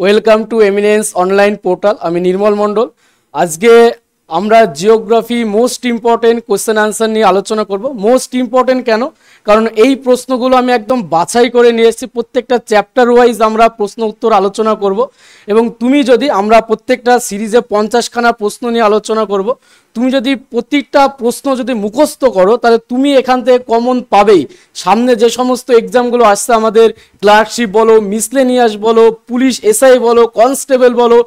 Welcome to eminence online portal. আমি নির্মল মণ্ডল। আজকে আমরা geography most important question answer নিয়ে আলোচনা করব। মোস্ট ইম্পর্টেন্ট কেন? কারণ এই প্রশ্নগুলো আমি একদম বাছাই করে নিয়ে এসেছি। প্রত্যেকটা চ্যাপ্টার ওয়াইজ আমরা প্রশ্ন উত্তর আলোচনা করব এবং তুমি যদি আমরা প্রত্যেকটা সিরিজে 50খানা প্রশ্ন নিয়ে আলোচনা করব। তুমি যদি প্রত্যেকটা প্রশ্ন যদি মুখস্থ করো তাহলে তুমি এখান থেকে কমন পাবেই। সামনে যে সমস্ত এক্সামগুলো আসছে, আমাদের ক্লার্কশিপ বলো, মিসলেনিয়াস বলো, পুলিশ এসআই বলো, কনস্টেবল বলো,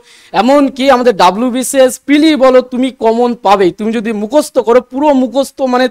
এমনকি আমাদের ডাব্লিউবিসিএস পিলি বলো, তুমি কমন পাবেই তুমি যদি মুখস্থ করো। পুরো মুখস্থ মানে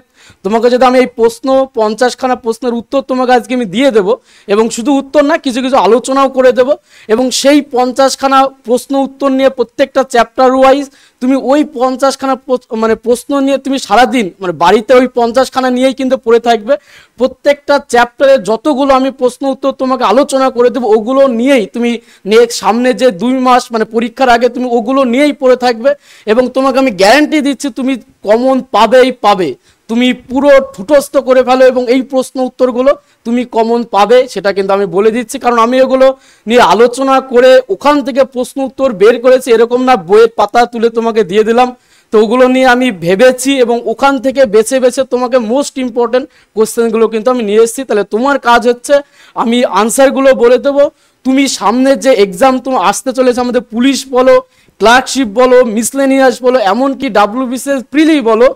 তোমাকে যদি আমি এই প্রশ্ন 50খানা প্রশ্নের উত্তর তোমাকে আজকে আমি দিয়ে দেবো এবং শুধু উত্তর না, কিছু কিছু আলোচনাও করে দেব এবং সেই 50খানা প্রশ্ন উত্তর নিয়ে প্রত্যেকটা চ্যাপ্টার ওয়াইজ তুমি ওই 50খানা মানে প্রশ্ন নিয়ে তুমি সারাদিন মানে বাড়িতে ওই 50খানা নিয়েই কিন্তু পড়ে থাকবে। প্রত্যেকটা চ্যাপ্টারে যতগুলো আমি প্রশ্ন উত্তর তোমাকে আলোচনা করে দেবো ওগুলো নিয়েই তুমি নেক্সট সামনে যে 2 মাস মানে পরীক্ষার আগে তুমি ওগুলো নিয়েই পড়ে থাকবে এবং তোমাকে আমি গ্যারান্টি দিচ্ছি তুমি কমন পাবেই পাবে। তুমি পুরো ঠুটস্থ করে ফেলো এবং এই প্রশ্ন উত্তরগুলো তুমি কমন পাবে, সেটা কিন্তু আমি বলে দিচ্ছি। কারণ আমি এগুলো নিয়ে আলোচনা করে ওখান থেকে প্রশ্ন উত্তর বের করেছি, এরকম না বইয়ের পাতা তুলে তোমাকে দিয়ে দিলাম। তো ওগুলো নিয়ে আমি ভেবেছি এবং ওখান থেকে বেছে বেছে তোমাকে মোস্ট ইম্পর্টেন্ট কোশ্চেনগুলো কিন্তু আমি নিয়ে এসেছি। তাহলে তোমার কাজ হচ্ছে আমি আনসারগুলো বলে দেবো। তুমি সামনের যে এক্সাম তোমার আসতে চলেছে, আমাদের পুলিশ বলো, ক্লার্কশিপ বলো, মিসলেনিয়াস বলো, এমনকি ডাব্লিউবিসিএস প্রিলি বলো,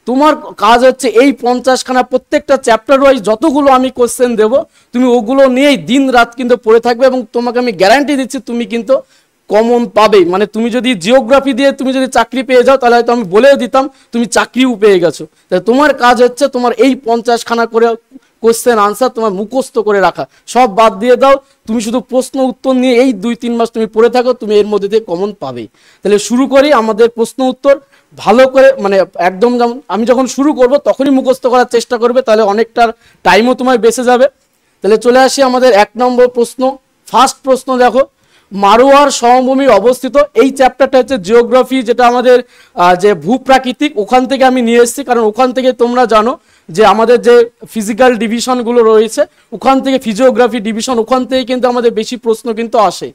তোমার কাজ হচ্ছে এই 50খানা প্রত্যেকটা চ্যাপ্টার ওয়াইজ যতগুলো আমি কোশ্চেন দেবো তুমি ওগুলো নিয়েই দিন রাত কিন্তু পড়ে থাকবে এবং তোমাকে আমি গ্যারান্টি দিচ্ছি তুমি কিন্তু কমন পাবেই। মানে তুমি যদি জিওগ্রাফি দিয়ে তুমি যদি চাকরি পেয়ে যাও তাহলে হয়তো আমি বলেও দিতাম তুমি চাকরিও পেয়ে গেছো। তাই তোমার কাজ হচ্ছে তোমার এই 50খানা করে কোশ্চেন আনসার তোমার মুখস্থ করে রাখা, সব বাদ দিয়ে দাও। তুমি শুধু প্রশ্ন উত্তর নিয়ে এই 2-3 মাস তুমি পড়ে থাকো, তুমি এর মধ্যে দিয়ে কমন পাবেই। তাহলে শুরু করি আমাদের প্রশ্ন উত্তর ভালো করে, মানে একদম যেমন আমি যখন শুরু করব তখনই মুখস্থ করার চেষ্টা করবে, তাহলে অনেকটা টাইমও তোমার বেঁচে যাবে। তাহলে চলে আসি আমাদের 1 নম্বর প্রশ্ন। ফার্স্ট প্রশ্ন দেখো, মারোয়ার সমভূমি অবস্থিত। এই চ্যাপ্টারটা হচ্ছে জিওগ্রাফি, যেটা আমাদের যে ভূপ্রাকৃতিক ওখান থেকে আমি নিয়ে এসেছি। কারণ ওখান থেকে তোমরা জানো যে আমাদের যে ফিজিক্যাল ডিভিশনগুলো রয়েছে ওখান থেকে ফিজিওগ্রাফি ডিভিশন ওখান থেকে কিন্তু আমাদের বেশি প্রশ্ন কিন্তু আসে।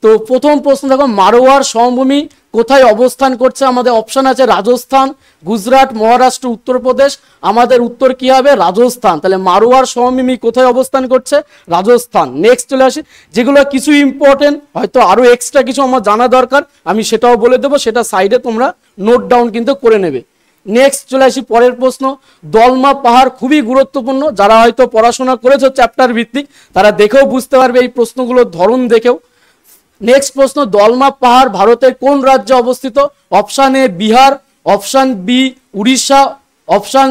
তো প্রথম প্রশ্ন দেখো, মারোয়ার সমভূমি কোথায় অবস্থান করছে? আমাদের অপশন আছে রাজস্থান, গুজরাট, মহারাষ্ট্র, উত্তরপ্রদেশ। আমাদের উত্তর কি হবে? রাজস্থান। তাহলে মারোয়ার সমভূমি কোথায় অবস্থান করছে? রাজস্থান। নেক্সট চলে আসি, যেগুলো কিছু ইম্পর্টেন্ট হয়তো আরো এক্সট্রা কিছু আমার জানা দরকার আমি সেটাও বলে দেবো, সেটা সাইডে তোমরা নোট ডাউন কিন্তু করে নেবে। নেক্সট চলে আসি পরের প্রশ্ন, দলমা পাহাড় খুবই গুরুত্বপূর্ণ। যারা হয়তো পড়াশোনা করেছো চ্যাপ্টার ভিত্তিক তারা দেখেও বুঝতে পারবে এই প্রশ্নগুলোর ধরন দেখেও। নেক্সট প্রশ্ন, দলমা পাহাড় ভারতের কোন রাজ্যে অবস্থিত? Option A Bihar, option B Orissa, option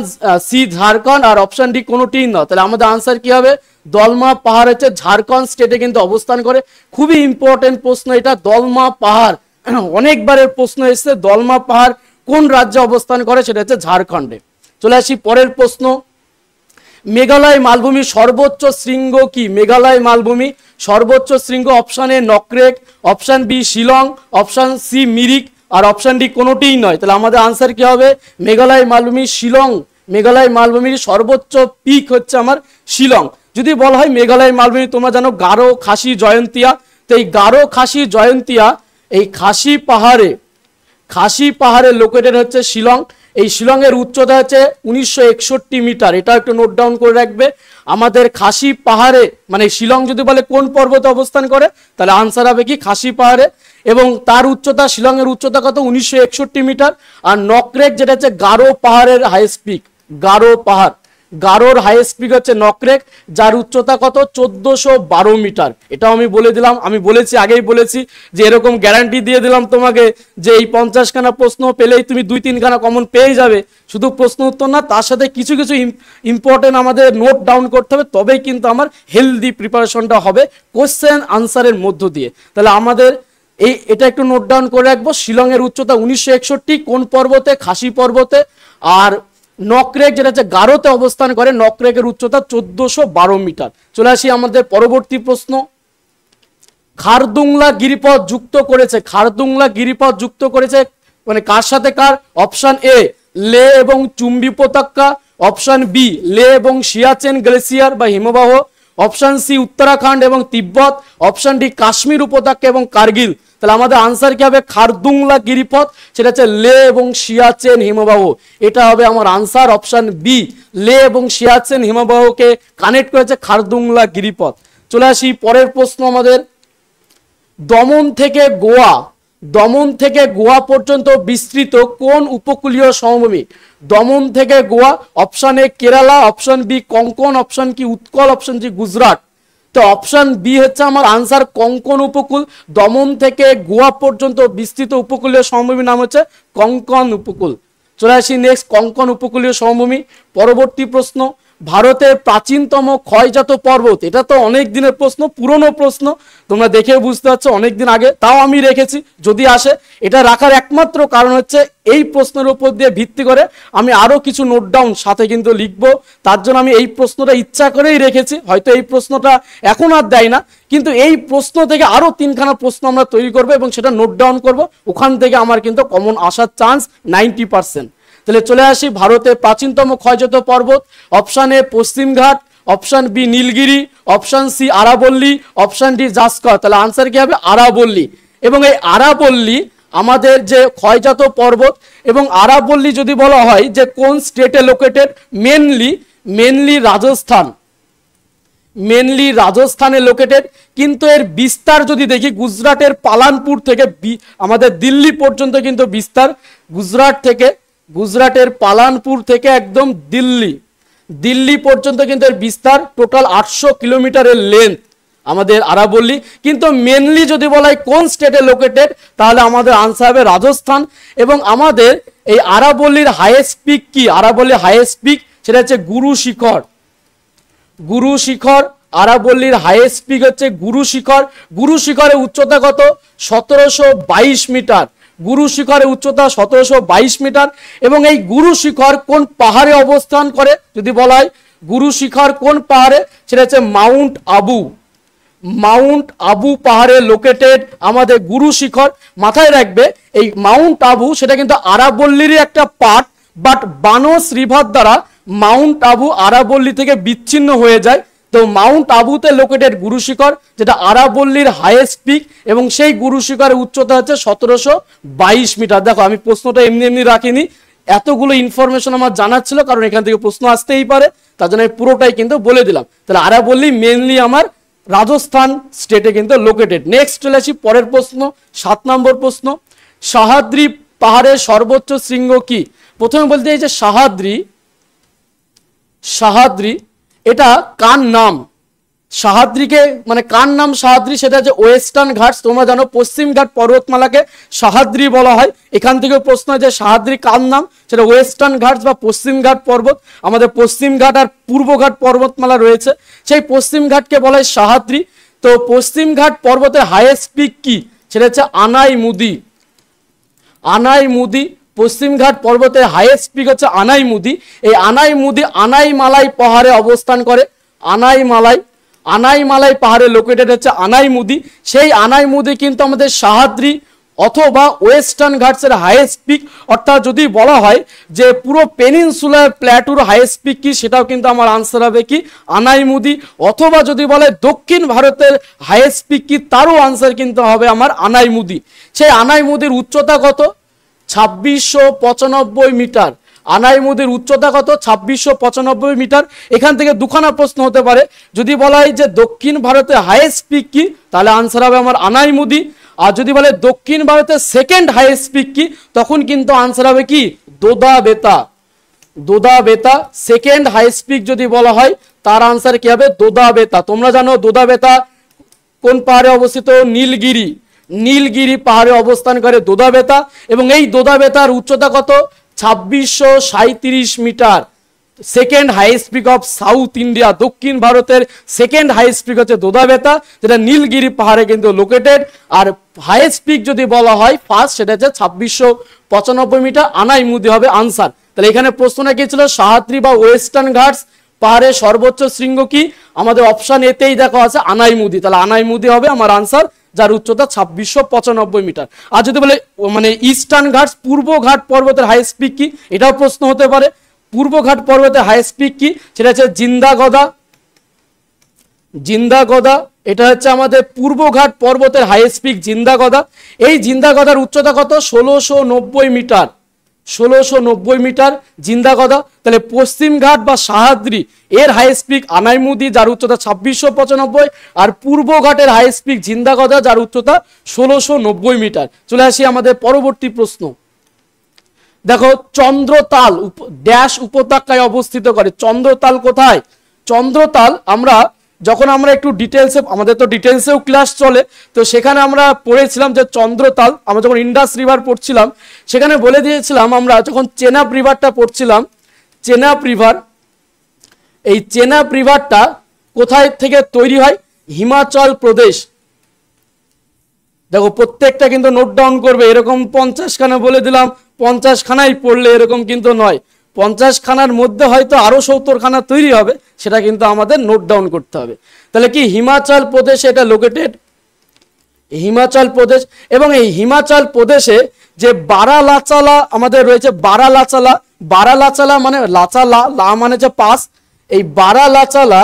C Jharkhand আর অপশান ডি কোনোটিই না। তাহলে আমাদের আনসার কি হবে? দলমা পাহাড় হচ্ছে ঝাড়খণ্ড স্টেটে কিন্তু অবস্থান করে। খুবই ইম্পর্টেন্ট প্রশ্ন এটা, দলমা পাহাড় অনেকবারের প্রশ্ন এসেছে। দলমা পাহাড় কোন রাজ্যে অবস্থান করে? সেটা হচ্ছে ঝাড়খণ্ডে। চলে আসি পরের প্রশ্ন, মেঘালয় মালভূমি সর্বোচ্চ শৃঙ্গ কি? মেঘালয় মালভূমি সর্বোচ্চ শৃঙ্গ option A Nokrek, option B Shillong, option C Mirik আর অপশান ডি কোনোটিই নয়। তাহলে আমাদের আনসার কি হবে? মেঘালয় মালভূমি শিলং। মেঘালয় মালভূমির সর্বোচ্চ পিক হচ্ছে আমার শিলং। যদি বলা হয় মেঘালয় মালভূমি, তোমরা জানো গারো, খাসি, জয়ন্তিয়া। তো এই গারো, খাসি, জয়ন্তিয়া এই খাসি পাহাড়ে লোকেটেড হচ্ছে শিলং। এই শিলংয়ের উচ্চতা হচ্ছে 1961 মিটার। এটা একটু নোট ডাউন করে রাখবে। আমাদের খাসি পাহাড়ে মানে শিলং যদি বলে কোন পর্বতে অবস্থান করে তাহলে আনসার হবে কি? খাসি পাহাড়ে। এবং তার উচ্চতা, শিলংয়ের উচ্চতা কত? 1961 মিটার। আর নকরেক যেটা হচ্ছে গারো পাহাড়ের হাইয়েস্ট পিক, গারো পাহাড়, গারোর হাইয়েস্ট পিক হচ্ছে নকরেক, যার উচ্চতা কত? 1412 মিটার। এটাও আমি বলে দিলাম। আমি বলেছি, আগেই বলেছি যে এরকম গ্যারান্টি দিয়ে দিলাম তোমাকে যে এই 50খানা প্রশ্ন পেলেই তুমি 2-3খানা কমন পেয়ে যাবে। শুধু প্রশ্ন উত্তর না, তার সাথে কিছু কিছু ইম্পর্টেন্ট আমাদের নোট ডাউন করতে হবে, তবেই কিন্তু আমার হেলদি প্রিপারেশনটা হবে কোশ্চেন আনসারের মধ্য দিয়ে। তাহলে আমাদের এটা একটু নোট ডাউন করে রাখবো। শিলংয়ের উচ্চতা 1961, কোন পর্বতে? খাসি পর্বতে। আর নকরেক যেটা হচ্ছে গারোতে অবস্থান করে, নকরেকের উচ্চতা 1412 মিটার। চলে আসি আমাদের পরবর্তী প্রশ্ন, খারদুংলা গিরিপথ যুক্ত করেছে, খারদুংলা গিরিপথ যুক্ত করেছে মানে কার সাথে কার? অপশন এ লে এবং চুম্বি উপত্যকা, অপশন বি লে এবং সিয়াচেন গ্লেসিয়ার বা হিমবাহ, অপশন সি উত্তরাখণ্ড এবং তিব্বত, অপশন ডি কাশ্মীর উপত্যকা এবং কার্গিল। তাহলে আমাদের আনসার কি হবে? খারদুংলা গিরিপথ, সেটা হচ্ছে লে এবং সিয়াচেন হিমবাহ। এটা হবে আমার আনসার অপশন বি, লে এবং সিয়াচেন হিমবাহকে কানেক্ট করেছে খারদুংলা গিরিপথ। চলে আসি পরের প্রশ্ন আমাদের, দমন থেকে গোয়া পর্যন্ত বিস্তৃত কোন উপকূলীয় সমভূমি? দমন থেকে Goa, option A Kerala, option B Konkan, option কি উৎকল, অপশন জি গুজরাট। তো অপশন বি হচ্ছে আমার আনসার কোঙ্কন উপকূল। দমন থেকে গোয়া পর্যন্ত বিস্তৃত উপকূলীয় সমভূমির নাম হচ্ছে কোঙ্কন উপকূল। চলে আসি নেক্সট, কোঙ্কন উপকূলীয় সমভূমি। পরবর্তী প্রশ্ন, ভারতের প্রাচীনতম ক্ষয়জাত পর্বত। এটা তো অনেক দিনের প্রশ্ন, পুরনো প্রশ্ন, তোমরা দেখে বুঝতে পারছো অনেক দিন আগে, তাও আমি রেখেছি যদি আসে। এটা রাখার একমাত্র কারণ হচ্ছে এই প্রশ্নের উপর দিয়ে ভিত্তি করে আমি আরো কিছু নোট ডাউন সাথে কিন্তু লিখবো, তার জন্য আমি এই প্রশ্নটা ইচ্ছা করেই রেখেছি। হয়তো এই প্রশ্নটা এখন আর দেয় না, কিন্তু এই প্রশ্ন থেকে আরো তিনখানা প্রশ্ন আমরা তৈরি করবো এবং সেটা নোট ডাউন করবো, ওখান থেকে আমার কিন্তু কমন আসার চান্স 90%। তাহলে চলে আসি, ভারতের প্রাচীনতম ক্ষয়জাত পর্বত, অপশন এ পশ্চিমঘাট, option B Nilgiri, option C আরাবল্লী, অপশন ডি জাস্কর। তাহলে আনসার কি হবে? আরাবল্লী। এবং এই আরাবল্লী আমাদের যে ক্ষয়জাত পর্বত, এবং আরাবল্লী যদি বলা হয় যে কোন স্টেটে লোকেটেড, মেনলি রাজস্থানে লোকেটেড, কিন্তু এর বিস্তার যদি দেখি গুজরাটের পালানপুর থেকে আমাদের দিল্লি পর্যন্ত কিন্তু বিস্তার, গুজরাটের পালানপুর থেকে একদম দিল্লি পর্যন্ত কিন্তু এর বিস্তার, টোটাল 800 কিলোমিটারের লেন্থ আমাদের আরাবল্লী। কিন্তু মেনলি যদি বলা হয় কোন স্টেটে লোকেটেড, তাহলে আমাদের আনসার হবে রাজস্থান। এবং আমাদের এই আরাবল্লীর হাইয়েস্ট পিক কি? আরাবল্লীর হাইয়েস্ট পিক সেটা হচ্ছে গুরু শিখর। আরাবল্লীর হাইয়েস্ট পিক হচ্ছে গুরু শিখরের উচ্চতা কত? 1722 মিটার। গুরু শিখরের উচ্চতা 1722 মিটার। এবং এই গুরু শিখর কোন পাহাড়ে অবস্থান করে যদি বলা হয়, গুরু শিখর কোন পাহাড়ে, সেটা হচ্ছে মাউন্ট আবু পাহাড়ে লোকেটেড আমাদের গুরু শিখর। মাথায় রাখবে এই মাউন্ট আবু সেটা কিন্তু আরাবল্লীরই একটা পার্ট, বাট বানস রিভার দ্বারা মাউন্ট আবু আরাবল্লী থেকে বিচ্ছিন্ন হয়ে যায়। তো মাউন্ট আবুতে লোকেটেড গুরু শিখর, যেটা আরাবল্লীর হাইয়েস্ট পিক, এবং সেই গুরু শিখরের উচ্চতা হচ্ছে 1722 মিটার। দেখো আমি প্রশ্নটা এমনি রাখিনি, এতগুলো ইনফরমেশন আমার জানার ছিল, কারণ এখান থেকে প্রশ্ন আসতেই পারে, তার জন্য আমি পুরোটাই কিন্তু বলে দিলাম। তাহলে আরাবল্লী মেনলি আমার রাজস্থান স্টেটে কিন্তু লোকেটেড। নেক্সট চলে আসি পরের প্রশ্ন, 7 নম্বর প্রশ্ন, সাহাদ্রি পাহাড়ের সর্বোচ্চ শৃঙ্গ কি? প্রথমে বলতে এই যে সাহাদ্রি এটা কার নাম? সাহাদ্রিকে মানে কার নাম সাহাদ্রি? সেটা হচ্ছে ওয়েস্টার্ন ঘাটস। তোমরা জানো পশ্চিম ঘাট পর্বতমালাকে সাহাদ্রি বলা হয়। এখান থেকে প্রশ্ন যে সাহাদ্রি কার নাম, সেটা ওয়েস্টার্ন ঘাটস বা পশ্চিম ঘাট পর্বত। আমাদের পশ্চিম ঘাট আর পূর্ব ঘাট পর্বতমালা রয়েছে, সেই পশ্চিম ঘাটকে বলা হয় সাহাদ্রি। তো পশ্চিম ঘাট পর্বতের হাইয়েস্ট পিক কি? সেটা হচ্ছে আনাইমুদি। পশ্চিম ঘাট পর্বতের হাইয়েস্ট পিক হচ্ছে আনাইমুদি। এই আনাইমালাই পাহাড়ে অবস্থান করে। আনাইমালাই পাহাড়ে লোকেটেড হচ্ছে আনাইমুদি। সেই আনাইমুদি কিন্তু আমাদের সাহাদ্রি অথবা ওয়েস্টার্ন ঘাটসের হাইয়েস্ট পিক। অর্থাৎ যদি বলা হয় যে পুরো পেনিনসুলার প্ল্যাটুর হাইয়েস্ট পিক কি, সেটাও কিন্তু আমার আনসার হবে কি? আনাইমুদি। অথবা যদি বলে দক্ষিণ ভারতের হাইয়েস্ট পিক কি, তারও আনসার কিন্তু হবে আমার আনাইমুদি। সেই আনাইমুদির উচ্চতা কত? 2695 মিটার। আনাইমুদির উচ্চতা কত? 2695 মিটার। এখান থেকে দুখানা প্রশ্ন হতে পারে, যদি বলা হয় যে দক্ষিণ ভারতের হাইয়েস্ট পিক কি, তাহলে আনসার হবে আমার আনাইমুদি। আর যদি বলে দক্ষিণ ভারতের সেকেন্ড হাইয়েস্ট পিক কি, তখন কিন্তু আনসার হবে কি? দোদা বেতা। সেকেন্ড হাইয়েস্ট পিক যদি বলা হয়, তার আনসার কি হবে? দোদা বেতা। তোমরা জানো দোদা বেতা কোন পাহাড়ে অবস্থিত? নীলগিরি পাহাড়ে অবস্থান করে দোদা বেতা। এবং এই দোদা বেতার উচ্চতা কত? 2637 মিটার। Second highest peak of south India, দক্ষিণ ভারতের সেকেন্ড হাইয়েস্ট পিক হচ্ছে দোদা বেতা, যেটা নীলগিরি পাহাড়ে কিন্তু লোকেটেড। আর হাইয়েস্ট পিক যদি বলা হয় ফার্স্ট, সেটা হচ্ছে 2695 মিটার। আনাইমুদি হবে আনসার। তাহলে এখানে প্রশ্নটা কি ছিল? সাহাদ্রি বা ওয়েস্টার্ন ঘাটস পাহাড়ের সর্বোচ্চ শৃঙ্গ কি? আমাদের অপশন এতেই দেখা আছে আনাইমুদি। তাহলে আনাইমুদি হবে আমার আনসার, যার উচ্চতা 2695 মিটার। আর যদি বলে মানে ইস্টার্ন ঘাটস, পূর্ব ঘাট পর্বতের হাইয়েস্ট পিক কি, এটাও প্রশ্ন হতে পারে। পূর্ব ঘাট পর্বতের হাইয়েস্ট পিক কি? সেটা হচ্ছে জিন্দাগদা, এটা হচ্ছে আমাদের পূর্বঘাট পর্বতের হাইয়েস্ট পিক জিন্দাগদা। এই জিন্দাগদার উচ্চতা কত? 1690 মিটার, 1690 মিটার জিন্দাগদা। তাহলে পশ্চিমঘাট বা সাহাদ্রি এর হাইয়েস্ট পিক আনাইমুদি, যার উচ্চতা 2695, আর পূর্বঘাটের হাইয়েস্ট পিক জিন্দাগদা, যার উচ্চতা 1690 মিটার। চলে আসি আমাদের পরবর্তী প্রশ্ন। দেখো, চন্দ্রতাল ড্যাশ উপত্যকায় অবস্থিত করে। চন্দ্রতাল কোথায়? চন্দ্রতাল আমরা যখন আমরা একটু ডিটেলসে, আমাদের তো ডিটেলসেও ক্লাস চলে, তো সেখানে আমরা পড়েছিলাম যে চন্দ্রতাল, আমরা যখন ইন্ডাস রিভার পড়ছিলাম সেখানে বলে দিয়েছিলাম, আমরা যখন চেনাব রিভারটা পড়ছিলাম, চেনাব রিভার, এই চেনাব রিভারটা কোথায় থেকে তৈরি হয়? হিমাচল প্রদেশ। দেখো প্রত্যেকটা কিন্তু নোট ডাউন করবে, এরকম 50 খানা বলে দিলাম 50 খানাই পড়লে এরকম কিন্তু নয়, 50 খানার মধ্যে হয়তো আরো 70 খানা তৈরি হবে, সেটা কিন্তু আমাদের নোট ডাউন করতে হবে। তাহলে কি হিমাচল প্রদেশে এটা লোকেটেড, হিমাচল প্রদেশ। এবং এই হিমাচল প্রদেশে যে বারালাচালা আমাদের রয়েছে, বারালাচালা, বারালাচালা মানে লাচালা, লা মানে যে পাস, এই বারালাচালা,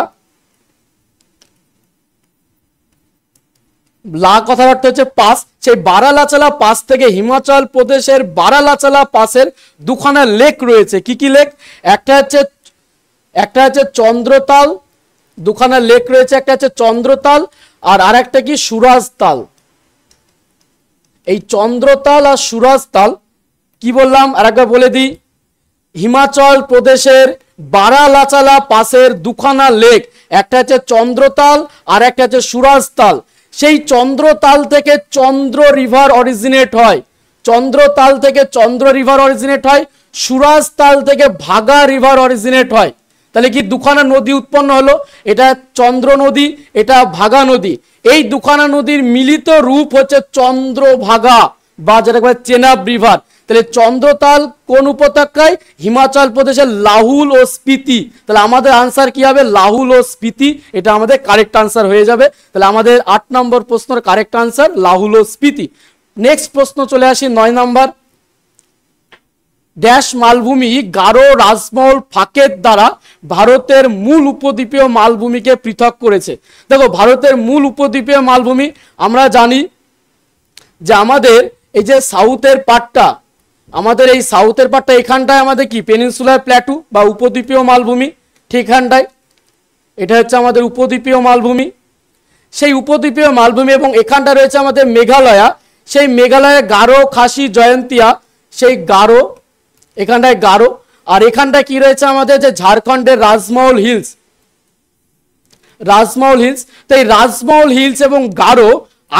লা কথাবার্তা হচ্ছে পাস, সেই বারালাচালা পাস থেকে হিমাচল প্রদেশের বারালাচালা পাসের দুখানা লেক রয়েছে। কি কি লেক? একটা হচ্ছে চন্দ্রতাল, দুখানা লেক রয়েছে, একটা হচ্ছে চন্দ্রতাল আর আরেকটা কি সুরাজতাল। এই চন্দ্রতাল আর সুরাজতাল কি বললাম আরেকবার বলে দিই, হিমাচল প্রদেশের বারালাচালা পাসের দুখানা লেক, একটা হচ্ছে চন্দ্রতাল আর একটা হচ্ছে সুরাজতাল। সেই চন্দ্রতাল থেকে চন্দ্র রিভার অরিজিনেট হয়, চন্দ্রতাল থেকে চন্দ্র রিভার অরিজিনেট হয়, সুরাজতাল থেকে ভাগা রিভার অরিজিনেট হয়। তাহলে কি দুখানা নদী উৎপন্ন হলো, এটা চন্দ্র নদী, এটা ভাগা নদী। এই দুখানা নদীর মিলিত রূপ হচ্ছে চন্দ্রভাগা বা যেটা বলে চেনাব রিভার। তাহলে চন্দ্রতাল কোন উপত্যকায়? হিমাচল প্রদেশের লাহুল ও স্পিতি। তাহলে আমাদের আনসার কি হবে? লাহুল ও স্পিতি, এটা আমাদের কারেক্ট আনসার হয়ে যাবে। তাহলে আমাদের 8 নম্বর প্রশ্নের কারেক্ট আনসার লাহুল ও স্পিতি। নেক্সট প্রশ্ন চলে আসি 9 নম্বর। ড্যাশ মালভূমি গারো, রাজমহল, ফাকেদ দ্বারা ভারতের মূল উপদ্বীপীয় মালভূমিকে পৃথক করেছে। দেখো, ভারতের মূল উপদ্বীপীয় মালভূমি আমরা জানি যে আমাদের এই যে সাউথের পার্টটা, আমাদের এই সাউথের পার্টটা এখানটায় আমাদের কি পেনিনসুলার প্ল্যাটু বা উপদ্বীপীয় মালভূমি, ঠিক এখানটায়, এটা হচ্ছে আমাদের উপদ্বীপীয় মালভূমি। সেই উপদ্বীপীয় মালভূমি এবং এখানটা রয়েছে আমাদের মেঘালয়া, সেই মেঘালয়ে গারো, খাসি, জয়ন্তিয়া, সেই গারো, এখানটায় গারো। আর এখানটায় কি রয়েছে আমাদের যে ঝাড়খণ্ডের রাজমহল হিলস, রাজমহল হিলস। তো এই রাজমহল হিলস এবং গারো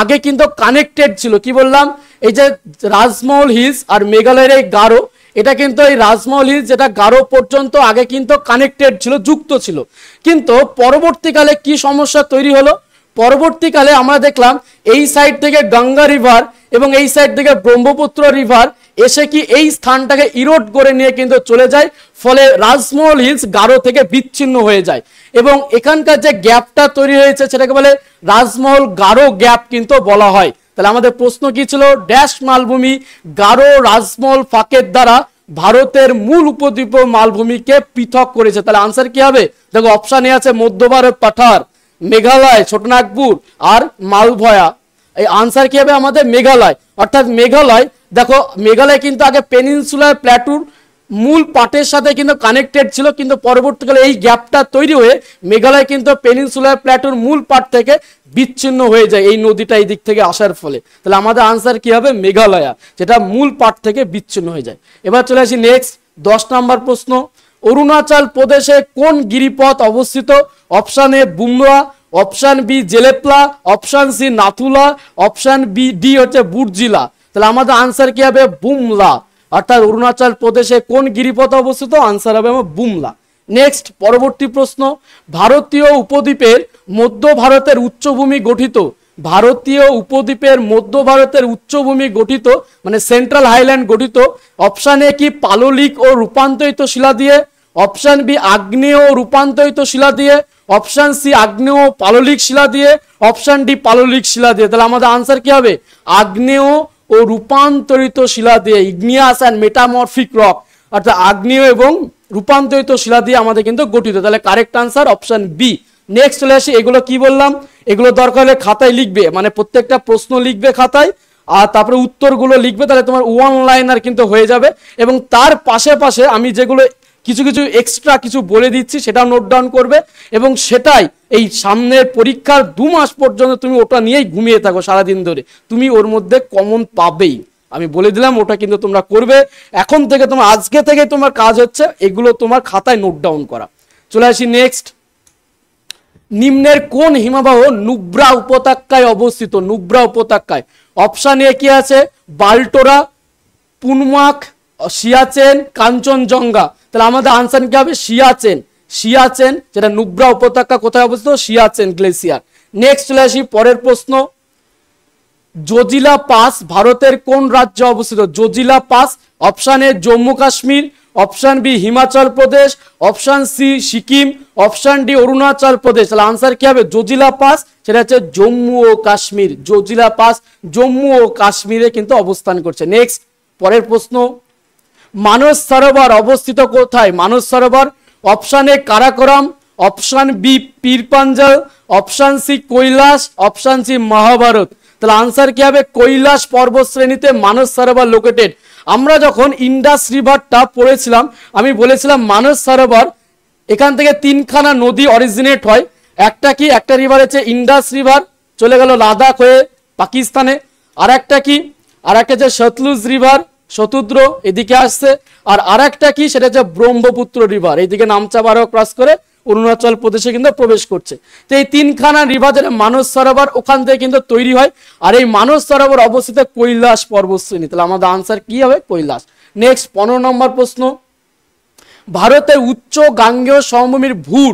আগে কিন্তু কানেক্টেড ছিল। কি বললাম? এই যে রাজমহল হিলস আর মেঘালয়ের এই গারো, এটা কিন্তু এই রাজমহল হিলস যেটা গারো পর্যন্ত আগে কিন্তু কানেক্টেড ছিল, যুক্ত ছিল। কিন্তু পরবর্তীকালে কি সমস্যা তৈরি হলো? পরবর্তীকালে আমরা দেখলাম এই সাইড থেকে গঙ্গা রিভার এবং এই সাইড থেকে ব্রহ্মপুত্র রিভার এসে কি এই স্থানটাকে ইরোড করে নিয়ে কিন্তু চলে যায়, ফলে রাজমহল হিলস গারো থেকে বিচ্ছিন্ন হয়ে যায় এবং এখানকার যে গ্যাপটা তৈরি হয়েছে সেটাকে বলে রাজমহল গারো গ্যাপ কিন্তু বলা হয়। তাহলে আমাদের প্রশ্ন কি ছিল? ড্যাশ মালভূমি গারো, রাজমহল, ফাকেদ দ্বারা ভারতের মূল উপদ্বীপীয় মালভূমিকে পৃথক করেছে। তাহলে আনসার কি হবে? দেখো অপশানে আছে মধ্য ভারত পাঠার, মেঘালয়, ছোটনাগপুর আর মালভয়া। এই আনসার কি হবে আমাদের? মেঘালয়। অর্থাৎ মেঘালয়, দেখো মেঘালয় কিন্তু আগে পেনিনসুলার প্ল্যাটুর মূল পার্টের সাথে কিন্তু কানেক্টেড ছিল, কিন্তু পরবর্তীকালে এই গ্যাপটা তৈরি হয়ে মেঘালয় কিন্তু পেনিনসুলার প্ল্যাটুর মূল পার্ট থেকে বিচ্ছিন্ন হয়ে যায় এই নদীটা এই দিক থেকে আসার ফলে। তাহলে আমাদের আনসার কি হবে? মেঘালয়া, যেটা মূল পার্ট থেকে বিচ্ছিন্ন হয়ে যায়। এবার চলে আসি নেক্সট 10 নম্বর প্রশ্ন। অরুণাচল প্রদেশে কোন গিরিপথ অবস্থিত? Option A Bumla, option B Jelepla, option C Nathula, option B D হচ্ছে বুর্জিলা। তাহলে আমাদের আনসার কি হবে? বুমলা। অর্থাৎ অরুণাচল প্রদেশে কোন গিরিপথ অবস্থিত? আনসার হবে আমার বুমলা। নেক্সট পরবর্তী প্রশ্ন। ভারতীয় উপদ্বীপের মধ্য ভারতের উচ্চভূমি গঠিত, ভারতীয় উপদ্বীপের মধ্য ভারতের উচ্চভূমি গঠিত মানে সেন্ট্রাল হাইল্যান্ড গঠিত। অপশন এ কি পাললিক ও রূপান্তরিত শিলা দিয়ে, অপশন বি আগ্নেয় ও রূপান্তরিত শিলা দিয়ে, অপশন সি আগ্নেয় পাললিক শিলা দিয়ে, অপশন ডি পাললিক শিলা দিয়ে। তাহলে আমাদের আনসার কি হবে? আগ্নেয় ও রূপান্তরিত শিলা দিয়ে, ইগনিয়াস অ্যান্ড মেটামরফিক রক, অর্থাৎ আগ্নেয় এবং রূপান্তরিত শিলা দিয়ে আমাদের কিন্তু গঠিত। তাহলে correct answer option B. Next চলে আসি, এগুলো কি বললাম, এগুলো দরকার হলে খাতায় লিখবে, মানে প্রত্যেকটা প্রশ্ন লিখবে খাতায়, আর তারপরে উত্তরগুলো লিখবে, তাহলে তোমার ওয়ান লাইনার কিন্তু হয়ে যাবে। এবং তার পাশে পাশে আমি যেগুলো কিছু কিছু এক্সট্রা কিছু বলে দিচ্ছি সেটাও নোট ডাউন করবে, এবং সেটাই এই সামনের পরীক্ষার 2 মাস পর্যন্ত তুমি ওটা নিয়েই ঘুমিয়ে থাকো সারাদিন ধরে, তুমি ওর মধ্যে কমন পাবেই। আমি বলে দিলাম ওটা কিন্তু তোমরা করবে। এখন থেকে তোমার আজকে থেকে তোমার কাজ হচ্ছে এগুলো তোমার খাতায় নোট ডাউন করা। চলে আসি নেক্সট, নিম্নের কোন হিমবাহ নুব্রা উপত্যকায় অবস্থিত? নুব্রা উপত্যকায় অপশন এ কি আছে, বাল্টোরা, পুনমাক, সিয়াচেন, কাঞ্চনজঙ্ঘা। তাহলে আমাদের আনসার কি হবে, সিয়াচেন। সিয়াচেন যেটা নুব্রা উপত্যকা কোথায় অবস্থিত, সিয়াচেন গ্লেসিয়ার। নেক্সট চলে আসি পরের প্রশ্ন, জজিলা পাস ভারতের কোন রাজ্যে অবস্থিত? Zojila pass option A Jammu Kashmir, option B Himachal Pradesh, option C Sikkim, option D Arunachal Pradesh. তাহলে আনসার কি হবে, জজিলা পাস সেটা হচ্ছে জম্মু ও কাশ্মীর। জজিলা পাস জম্মু ও কাশ্মীরে কিন্তু অবস্থান করছে। নেক্সট পরের প্রশ্ন, মানস সরোবর অবস্থিত কোথায়? Manas Sarovar option A Karakoram, option B Pir Panjal, option C Kailash, option C Mahabharat. তাহলে আনসার কি হবে, কৈলাস পর্বত শ্রেণীতে মানস সরোবর লোকেটেড। আমরা যখন ইন্ডাস রিভারটা পড়েছিলাম আমি বলেছিলাম মানস সরোবর এখান থেকে 3খানা নদী অরিজিনেট হয়। একটা কি, একটা রিভার হচ্ছে ইন্ডাস রিভার, চলে গেল লাদাখ হয়ে পাকিস্তানে। আর একটা কি, আর একটা হচ্ছে সতলুজ রিভার, শতুদ্র এদিকে আসছে। আর আরেকটা কি, সেটা হচ্ছে ব্রহ্মপুত্র রিভার, এইদিকে নামচাপাড়া ক্রস করে অরুণাচল প্রদেশে কিন্তু প্রবেশ করছে। তো এই 3খানা রিভার যেটা মানস সরোবর ওখান থেকে কিন্তু তৈরি হয়। আর এই মানস সরোবর অবস্থিত কৈলাস পর্বতশ্রেণী। তাহলে আমাদের আনসার কি হবে, কৈলাস। নেক্সট 15 নম্বর প্রশ্ন, ভারতের উচ্চ গাঙ্গেয় সমভূমির ভূর,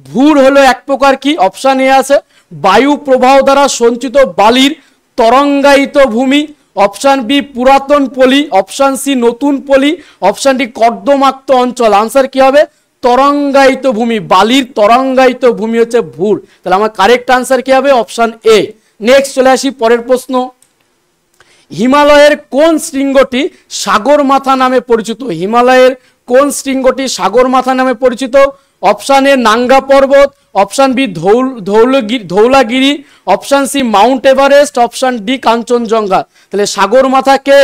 ভূর হলো এক প্রকার কি, অপশন এ আছে বায়ু প্রবাহ দ্বারা সঞ্চিত বালির তরঙ্গায়িত ভূমি, অপশন বি পুরাতন পলি, অপশন সি নতুন পলি, অপশন ডি কর্দমাক্ত অঞ্চল। আনসার কি হবে, তরঙ্গায়িত ভূমি, বালির তরঙ্গায়িত ভূমি হচ্ছে ভূর। তাহলে আমার কারেক্ট আনসার কি হবে, অপশন এ। নেক্সট চলে আসি পরের প্রশ্ন, হিমালয়ের কোন শৃঙ্গটি সাগরমাথা নামে পরিচিত? হিমালয়ের কোন শৃঙ্গটি সাগরমাথা নামে পরিচিত? Option A Nanga Parbat, option B Dhaulagiri, option C mount Everest, option D Kanchenjunga. তাহলে সাগরমাথা কে,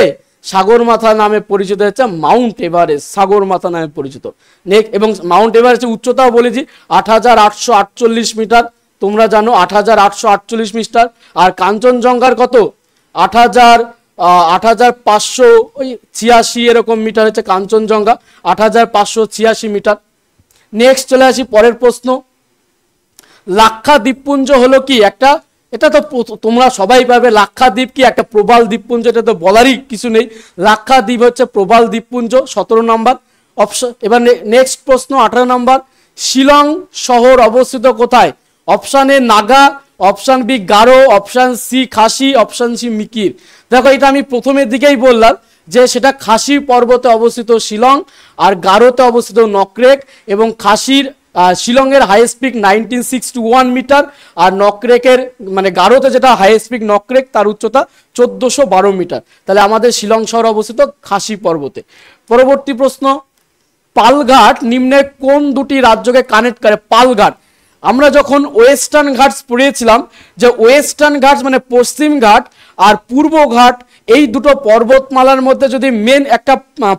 সাগরমাথা নামে পরিচিত হচ্ছে মাউন্ট এভারেস্ট, সাগরমাথা নামে পরিচিত। নেক্সট, এবং মাউন্ট এভারেস্টের উচ্চতাও বলেছি 8848 মিটার, তোমরা জানো 8848 মিটার। আর কাঞ্চনজঙ্ঘার কত, 8586 এরকম মিটার হচ্ছে কাঞ্চনজঙ্ঘা, 8586 মিটার। নেক্সট চলে আসি পরের প্রশ্ন, লাক্ষা দ্বীপপুঞ্জ হলো কি একটা, এটা তো তোমরা সবাই পাবে, লাক্ষাদ্বীপ কি একটা প্রবাল দ্বীপপুঞ্জ, এটা তো বলারই কিছু নেই। লাক্ষাদ্বীপ হচ্ছে প্রবাল দ্বীপপুঞ্জ। 17 নম্বর অপশন। এবার নেক্সট প্রশ্ন 18 নম্বর, শিলং শহর অবস্থিত কোথায়? Option A Naga, option B Garo, option C Khasi, option C Mikir. দেখো এটা আমি প্রথমের দিকেই বললাম যে সেটা খাসি পর্বতে অবস্থিত শিলং, আর গারোতে অবস্থিত নকরেক, এবং খাসির শিলংয়ের হাইয়েস্ট পিক 1961 মিটার, আর নকরেকের মানে গারোতে যেটা হাইয়েস্ট পিক নকরেক তার উচ্চতা 1412 মিটার। তাহলে আমাদের শিলং শহর অবস্থিত খাসি পর্বতে। পরবর্তী প্রশ্ন, পালঘাট নিম্নের কোন দুটি রাজ্যকে কানেক্ট করে? পালঘাট, আমরা যখন ওয়েস্টার্ন ঘাটস পড়িয়েছিলাম যে ওয়েস্টার্ন ঘাটস মানে পশ্চিম ঘাট আর পূর্ব ঘাট, এই দুটো পর্বতমালার মধ্যে যদি মেন একটা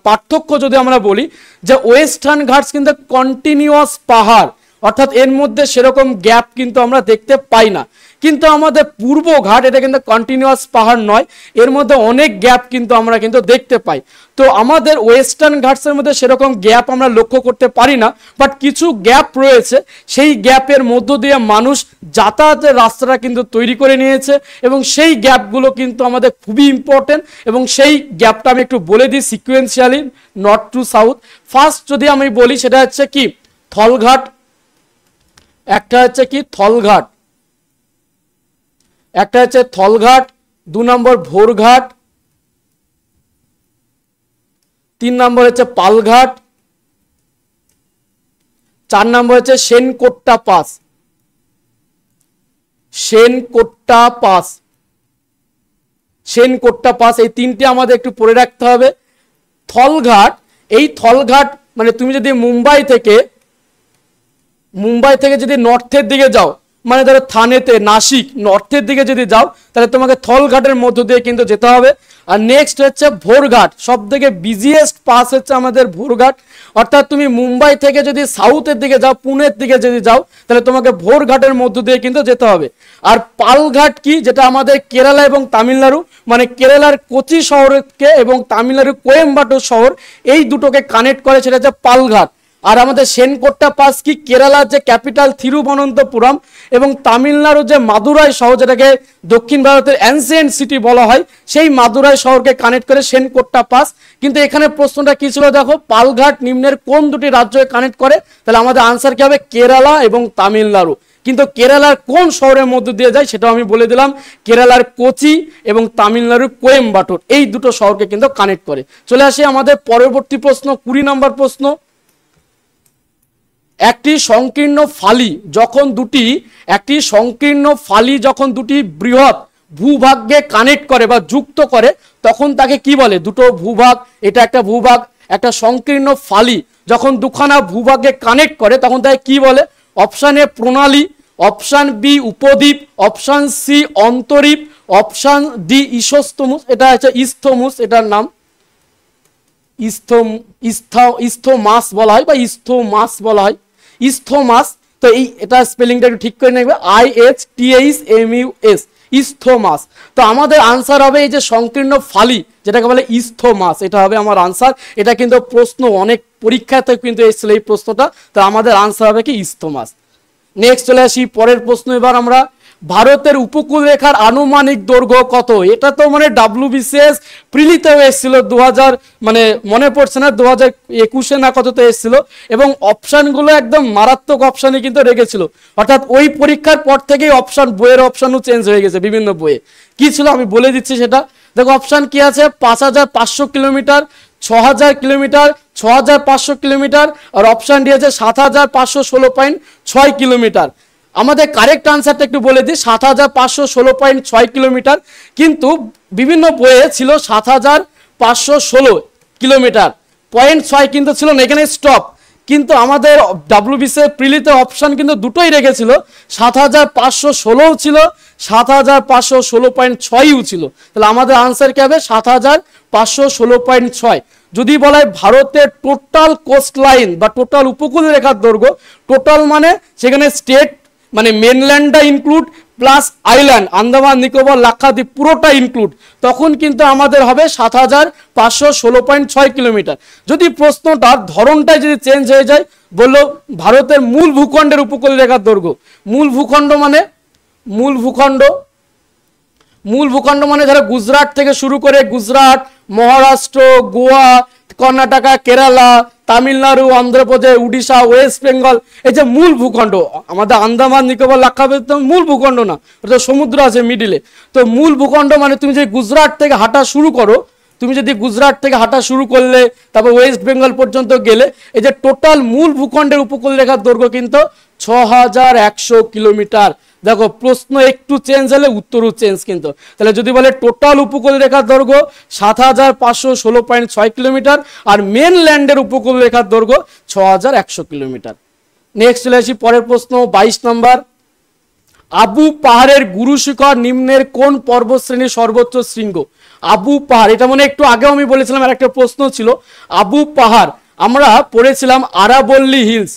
পার্থক্য যদি আমরা বলি যে ওয়েস্টার্ন ঘাটস কিন্তু কন্টিনিউয়াস পাহাড়, অর্থাৎ এর মধ্যে সেরকম গ্যাপ কিন্তু আমরা দেখতে পাই না। কিন্তু আমাদের পূর্ব ঘাট এটা কিন্তু কন্টিনিউয়াস পাহাড় নয়, এর মধ্যে অনেক গ্যাপ কিন্তু আমরা কিন্তু দেখতে পাই। তো আমাদের ওয়েস্টার্ন ঘাটসের মধ্যে সেরকম গ্যাপ আমরা লক্ষ্য করতে পারি না, বাট কিছু গ্যাপ রয়েছে, সেই গ্যাপের মধ্য দিয়ে মানুষ যাতায়াতের রাস্তাটা কিন্তু তৈরি করে নিয়েছে, এবং সেই গ্যাপগুলো কিন্তু আমাদের খুবই ইম্পর্টেন্ট। এবং সেই গ্যাপটা আমি একটু বলে দিই sequentially, north two south. First যদি আমি বলি সেটা হচ্ছে কি থলঘাট, একটা হচ্ছে কি থলঘাট, একটা হচ্ছে থলঘাট, 2 নম্বর ভোরঘাট, 3 নম্বর হচ্ছে পালঘাট, 4 নম্বর হচ্ছে সেনকোট্টা পাস, সেনকোট্টা পাস, সেনকোট্টা পাস, এই তিনটে আমাদের একটু পড়ে রাখতে হবে। থলঘাট, এই থলঘাট মানে তুমি যদি মুম্বাই থেকে যদি নর্থের দিকে যাও, মানে ধরো থানেতে, নাসিক, নর্থের দিকে যদি যাও, তাহলে তোমাকে থলঘাটের মধ্য দিয়ে কিন্তু যেতে হবে। আর নেক্সট হচ্ছে ভোরঘাট, সব থেকে বিজিয়েস্ট পাস হচ্ছে আমাদের ভোরঘাট। অর্থাৎ তুমি মুম্বাই থেকে যদি সাউথের দিকে যাও, পুনের দিকে যদি যাও, তাহলে তোমাকে ভোরঘাটের মধ্য দিয়ে কিন্তু যেতে হবে। আর পালঘাট কি, যেটা আমাদের কেরালা এবং তামিলনাড়ু, মানে কেরালার কোচি শহরকে এবং তামিলনাড়ুর কোয়েম্বাটোর শহর, এই দুটোকে কানেক্ট করে, সেটা হচ্ছে পালঘাট। আর আমাদের সেনকোট্টা পাস কি, কেরালার যে ক্যাপিটাল থিরুবনন্তপুরম এবং তামিলনাড়ুর যে মাদুরাই শহর, যেটাকে দক্ষিণ ভারতের অ্যানসিয়েন্ট সিটি বলা হয়, সেই মাদুরাই শহরকে কানেক্ট করে সেনকোট্টা পাস। কিন্তু এখানে প্রশ্নটা কি ছিল দেখো, পালঘাট নিম্নের কোন দুটি রাজ্যকে কানেক্ট করে? তাহলে আমাদের আনসার কি হবে? কেরালা এবং তামিলনাড়ু। কিন্তু কেরালার কোন শহরের মধ্যে দিয়ে যায় সেটাও আমি বলে দিলাম, কেরালার কোচি এবং তামিলনাড়ুর কোয়েম্বাটোর, এই দুটো শহরকে কিন্তু কানেক্ট করে। চলে আসি আমাদের পরবর্তী প্রশ্ন, 20 নম্বর প্রশ্ন। একটি সংকীর্ণ ফালি যখন দুটি বৃহৎ ভূভাগকে কানেক্ট করে বা যুক্ত করে, তখন তাকে কি বলে? দুটো ভূভাগ, এটা একটা ভূভাগ, একটা সংকীর্ণ ফালি যখন দুখানা ভূভাগকে কানেক্ট করে, তখন তাকে কি বলে? অপশন এ প্রণালী, অপশন বি উপদ্বীপ, অপশন সি অন্তরীপ, অপশন ডি ইসোস্তমুস, এটা হচ্ছে ইস্থমুস, এটার নাম ইস্থোমাস বলা হয় বা ইস্থোমাস বলা হয়, ইস্থোমাস। তো এই এটা স্পেলিংটা একটু ঠিক করে নেবে, IHTHMUS, ইস্থোমাস। তো আমাদের আনসার হবে এই যে সংকীর্ণ ফালি, যেটাকে বলে ইস্থোমাস, এটা হবে আমার আনসার। এটা কিন্তু প্রশ্ন অনেক পরীক্ষাতে কিন্তু এসেছিল এই প্রশ্নটা, তো আমাদের আনসার হবে কি ইস্থোমাস। নেক্সট চলে আসি পরের প্রশ্ন। এবার আমরা, ভারতের উপকূল রেখার আনুমানিক দৈর্ঘ্য কত? এটা তো মানে WBCS প্রিলিতেও এসেছিল 2000, মানে মনে পড়ছে না, 2021 না কততে এসেছিল, এবং অপশনগুলো একদম মারাত্মক অপশনই কিন্তু রেখেছিল। অর্থাৎ ওই পরীক্ষার পর থেকেই অপশন, বইয়ের অপশনও চেঞ্জ হয়ে গেছে বিভিন্ন বইয়ে। কি ছিল আমি বলে দিচ্ছি সেটা। দেখো অপশন কি আছে, 5500 কিলোমিটার, 6000 কিলোমিটার, 6500 কিলোমিটার, আর অপশন ডি আছে 7516.6 কিলোমিটার। আমাদের কারেক্ট আনসারটা একটু বলে দিই, 7516.6 কিলোমিটার, কিন্তু বিভিন্ন বইয়ে ছিল 7516 কিলোমিটার, 0.6 কিন্তু ছিল না, এখানে স্টপ। কিন্তু আমাদের WBCS প্রিলিতে অপশন কিন্তু দুটোই রেখেছিল, 7516ও ছিল, 7516.6ও ছিল। তাহলে আমাদের আনসার কি হবে? 7516.6। যদি বলা হয় ভারতের টোটাল কোস্ট লাইন বা টোটাল উপকূল রেখার দৈর্ঘ্য, টোটাল মানে সেখানে স্টেট মানে মেনল্যান্ডটা include plus island, Andaman Nicobar Lakshadweep পুরোটা ইনক্লুড, তখন কিন্তু আমাদের হবে 7516.6 কিলোমিটার। যদি প্রশ্নটার ধরনটাই যদি চেঞ্জ হয়ে যায়, বললো ভারতের মূল ভূখণ্ডের উপকূল রেখার দৈর্ঘ্য, মূল ভূখণ্ড মানে ধরো গুজরাট থেকে শুরু করে, গুজরাট, মহারাষ্ট্র, গোয়া, কর্ণাটকা, কেরালা, তামিলনাড়ু, অন্ধ্রপ্রদেশ, উড়িষ্যা, ওয়েস্ট বেঙ্গল, এই যে মূল ভূখণ্ড। আমাদের আন্দামান নিকোবর লাক্ষাদ্বীপ তো মূল ভূখণ্ড না, ওটা সমুদ্র আছে মিডিলে। তো মূল ভূখণ্ড মানে তুমি যদি গুজরাট থেকে হাঁটা শুরু করো, করলে তারপর ওয়েস্ট বেঙ্গল পর্যন্ত গেলে, এই যে টোটাল মূল ভূখণ্ডের উপকূল রেখার দৈর্ঘ্য কিন্তু 6100 কিলোমিটার। দেখো প্রশ্ন একটু চেঞ্জ হলে উত্তরও চেঞ্জ কিন্তু। তাহলে যদি বলে টোটাল উপকূল রেখার দৈর্ঘ্য 7516.6 কিলোমিটার, আর মেনল্যান্ডের উপকূল রেখার দৈর্ঘ্য 6100 কিলোমিটার। নেক্সট চলে আসি পরের প্রশ্ন, 22 নম্বর। আবু পাহাড়ের গুরু শিখর নিম্নের কোন পর্বতশ্রেণীর সর্বোচ্চ শৃঙ্গ? আবু পাহাড়, এটা মানে একটু আগেও আমি বলেছিলাম, আর একটা প্রশ্ন ছিল আবু পাহাড়, আমরা পড়েছিলাম আরাবল্লী হিলস।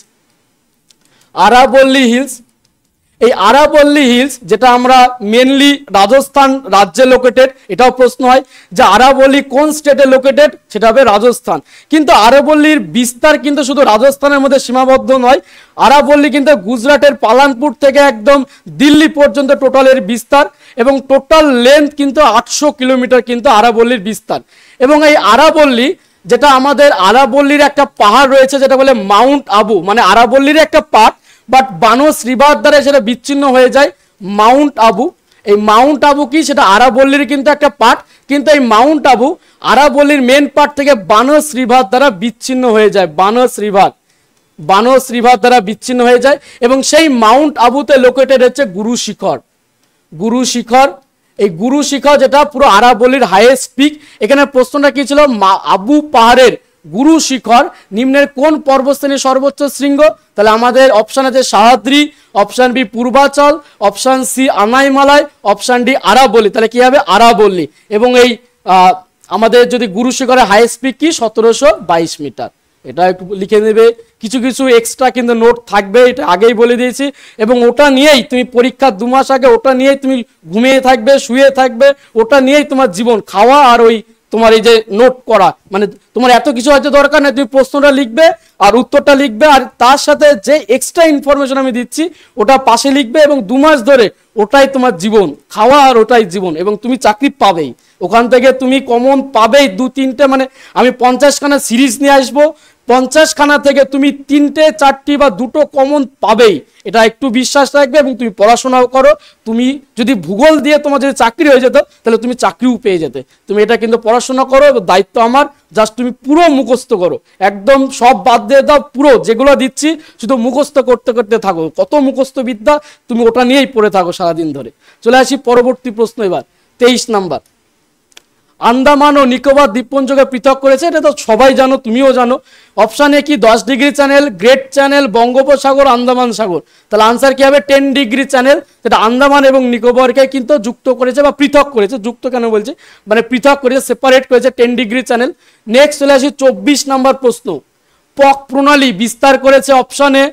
এই আরাবল্লী হিলস, যেটা আমরা মেনলি রাজস্থান রাজ্যে লোকেটেড, এটাও প্রশ্ন হয় যে আরাবল্লী কোন স্টেটে লোকেটেড, সেটা হবে রাজস্থান। কিন্তু আরাবল্লীর বিস্তার কিন্তু শুধু রাজস্থানের মধ্যে সীমাবদ্ধ নয়, আরাবল্লী কিন্তু গুজরাটের পালানপুর থেকে একদম দিল্লি পর্যন্ত টোটালের বিস্তার, এবং টোটাল লেন্থ কিন্তু 800 কিলোমিটার কিন্তু আরাবল্লীর বিস্তার। এবং এই আরাবল্লী, যেটা আমাদের আরাবল্লীর একটা পাহাড় রয়েছে যেটা বলে মাউন্ট আবু, মানে আরাবল্লীর একটা পার্ট, বাট বানস রিভার দ্বারা সেটা বিচ্ছিন্ন হয়ে যায় মাউন্ট আবু। এই মাউন্ট আবু কি, সেটা আরাবল্লীর কিন্তু একটা পার্ট, কিন্তু এই মাউন্ট আবু আরাবল্লীর মেন পার্ট থেকে বানস রিভার দ্বারা বিচ্ছিন্ন হয়ে যায়, বানস রিভার দ্বারা বিচ্ছিন্ন হয়ে যায়। এবং সেই মাউন্ট আবুতে লোকেটেড হচ্ছে গুরু শিখর। এই গুরু শিখর যেটা পুরো আরাবল্লীর হাইয়েস্ট পিক। এখানে প্রশ্নটা কি ছিল, আবু পাহাড়ের গুরু শিখর নিম্নের কোন পর্বতশ্রেণীর সর্বোচ্চ শৃঙ্গ? তাহলে আমাদের অপশন আছে Sahyadri, option B Purvachal, option C Anaimalai, option D আরাবল্লী। তাহলে কি হবে? আরাবল্লী। এবং এই আমাদের যদি গুরু শিখরের হাইয়েস্ট পিক কি? 1722 মিটার। এটা একটু লিখে নেবে, কিছু কিছু এক্সট্রা কিন্তু নোট থাকবে, এটা আগেই বলে দিয়েছি। এবং ওটা নিয়েই তুমি পরীক্ষার 2 মাস আগে ওটা নিয়েই তুমি ঘুমিয়ে থাকবে, শুয়ে থাকবে, ওটা নিয়েই তোমার জীবন, খাওয়া আর ওই তোমার এই যে নোট করা, মানে তোমার এত কিছু হয়তো দরকার নেই, তুমি প্রশ্নটা লিখবে আর উত্তরটা লিখবে, আর তার সাথে যে এক্সট্রা ইনফরমেশন আমি দিচ্ছি ওটা পাশে লিখবে, এবং 2 মাস ধরে ওটাই তোমার জীবন, খাওয়া আর ওটাই জীবন, এবং তুমি চাকরি পাবেই। ওখান থেকে তুমি কমন পাবেই 2-3টে, মানে আমি 50খানা সিরিজ নিয়ে আসবো, 50খানা থেকে তুমি 3টে 4টি বা 2টো কমন পাবেই। এটা একটু বিশ্বাস রাখবে এবং তুমি পড়াশোনাও করো। তুমি যদি ভূগোল দিয়ে তোমার যদি চাকরি হয়ে যেত তাহলে তুমি চাকরিও পেয়ে যেতে। তুমি এটা কিন্তু পড়াশোনা করো, দায়িত্ব আমার, জাস্ট তুমি পুরো মুখস্থ করো, একদম সব বাদ দিয়ে দাও, পুরো যেগুলো দিচ্ছি শুধু মুখস্থ করতে করতে থাকো। কত মুখস্থ বিদ্যা, তুমি ওটা নিয়েই পড়ে থাকো সারাদিন ধরে। চলে আসি পরবর্তী প্রশ্ন, এবার 23 নাম্বার। আন্দামান ও নিকোবর দ্বীপপুঞ্জকে পৃথক করেছে, এটা তো সবাই জানো, তুমিও জানো। অপশন এ কি 10 ডিগ্রি চ্যানেল, গ্রেট চ্যানেল, বঙ্গোপসাগর, আন্দামান সাগর? তাহলে আনসার কি হবে? 10 ডিগ্রি চ্যানেল, যেটা আন্দামান এবং নিকোবরকে কিন্তু যুক্ত করেছে বা পৃথক করেছে। যুক্ত কেন বলছে, মানে পৃথক করেছে, সেপারেট করেছে, 10 ডিগ্রি চ্যানেল। নেক্সট চলে আসি 24 নাম্বার প্রশ্ন। পক প্রণালী বিস্তার করেছে অপশন এ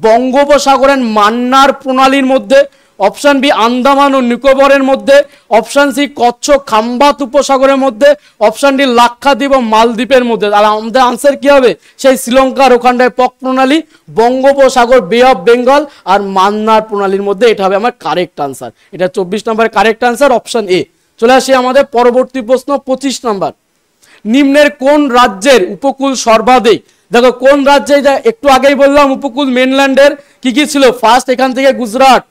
বঙ্গোপসাগরের মান্নার প্রণালীর মধ্যে, অপশন বি আন্দামান ও নিকোবরের মধ্যে, অপশন সি কচ্ছ খাম্বাত উপসাগরের মধ্যে, অপশন ডি লাক্ষাদ্বীপ ও মালদ্বীপের মধ্যে। আর আমাদের আনসার কি হবে? সেই শ্রীলঙ্কার ওখানটায় পক প্রণালী, বঙ্গোপসাগর, বে অফ বেঙ্গল আর মান্নার প্রণালীর মধ্যে। এটা হবে আমার কারেক্ট আনসার। এটা 24 নম্বরের কারেক্ট আনসার, অপশন এ। চলে আসি আমাদের পরবর্তী প্রশ্ন 25 নম্বর। নিম্নের কোন রাজ্যের উপকূল সর্বাধিক? দেখো কোন রাজ্যে, একটু আগেই বললাম উপকূল মেনল্যান্ডের কি কি ছিল। ফার্স্ট এখান থেকে গুজরাট,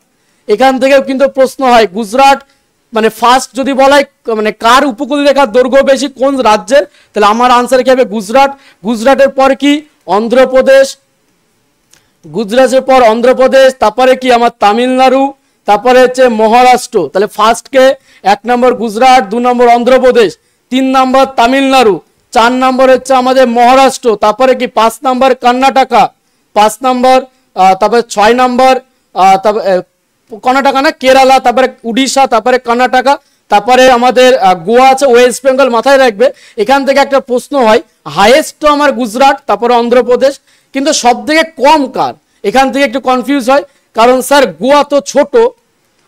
এখান থেকেও কিন্তু প্রশ্ন হয় গুজরাট, মানে ফার্স্ট যদি বলা হয় মানে কার উপকূল রেখার দৈর্ঘ্য বেশি, কোন রাজ্যের, তাহলে আমার আনসার কি হবে? গুজরাট। গুজরাটের পর কি? অন্ধ্রপ্রদেশ, গুজরাটের পর অন্ধ্রপ্রদেশ, তারপরে কি আমার তামিলনাড়ু, তারপরে হচ্ছে মহারাষ্ট্র। তাহলে ফার্স্টকে 1 নম্বর গুজরাট, 2 নম্বর অন্ধ্রপ্রদেশ, 3 নম্বর তামিলনাড়ু, 4 নম্বর হচ্ছে আমাদের মহারাষ্ট্র, তারপরে কি 5 নম্বর কর্ণাটকা, 5 নম্বর, তারপরে 6 নম্বর কর্ণাটকা না কেরালা, তারপরে উড়িষ্যা, তারপরে কর্ণাটকা, তারপরে আমাদের গোয়া আছে, ওয়েস্ট বেঙ্গল। মাথায় রাখবে এখান থেকে একটা প্রশ্ন হয়, হাইয়েস্ট তো আমার গুজরাট, তারপরে অন্ধ্রপ্রদেশ, কিন্তু সব থেকে কম কার? এখান থেকে একটু কনফিউজ হয়, কারণ স্যার গোয়া তো ছোট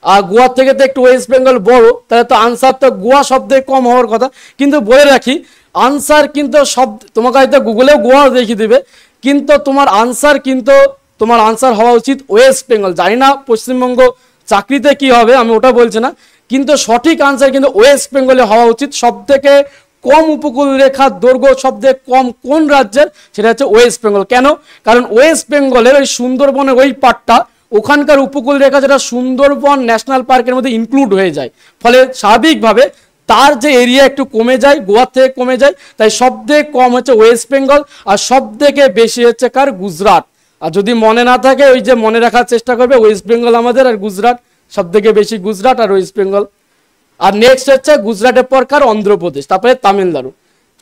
আর গোয়া থেকে তো একটু ওয়েস্ট বেঙ্গল বড়, তাহলে তো আনসার তো গোয়া সব থেকে কম হওয়ার কথা। কিন্তু বলে রাখি আনসার কিন্তু সব, তোমাকে হয়তো গুগলেও গোয়া দেখিয়ে দেবে, কিন্তু তোমার আনসার হওয়া উচিত ওয়েস্ট বেঙ্গল। জানি না পশ্চিমবঙ্গ চাকরিতে কি হবে, আমি ওটা বলছি না, কিন্তু সঠিক আনসার কিন্তু ওয়েস্ট বেঙ্গলে হওয়া উচিত। সব থেকে কম উপকূল রেখার দৈর্ঘ্য সব থেকে কম কোন রাজ্যের? সেটা হচ্ছে ওয়েস্ট বেঙ্গল। কেন? কারণ ওয়েস্ট বেঙ্গলের ওই সুন্দরবনের ওই পার্টটা, ওখানকার উপকূল রেখা যেটা সুন্দরবন ন্যাশনাল পার্কের মধ্যে ইনক্লুড হয়ে যায়, ফলে স্বাভাবিকভাবে তার যে এরিয়া একটু কমে যায়, গোয়া থেকে কমে যায়, তাই সব থেকে কম হচ্ছে ওয়েস্ট বেঙ্গল, আর সব থেকে বেশি হচ্ছে কার? গুজরাট। আর যদি মনে না থাকে ওই যে মনে রাখার চেষ্টা করবে, ওয়েস্ট বেঙ্গল আমাদের আর গুজরাট, সব থেকে বেশি গুজরাট আর ওয়েস্ট বেঙ্গল। আর নেক্সট হচ্ছে গুজরাটের পর কার? অন্ধ্রপ্রদেশ, তারপরে তামিলনাড়ু।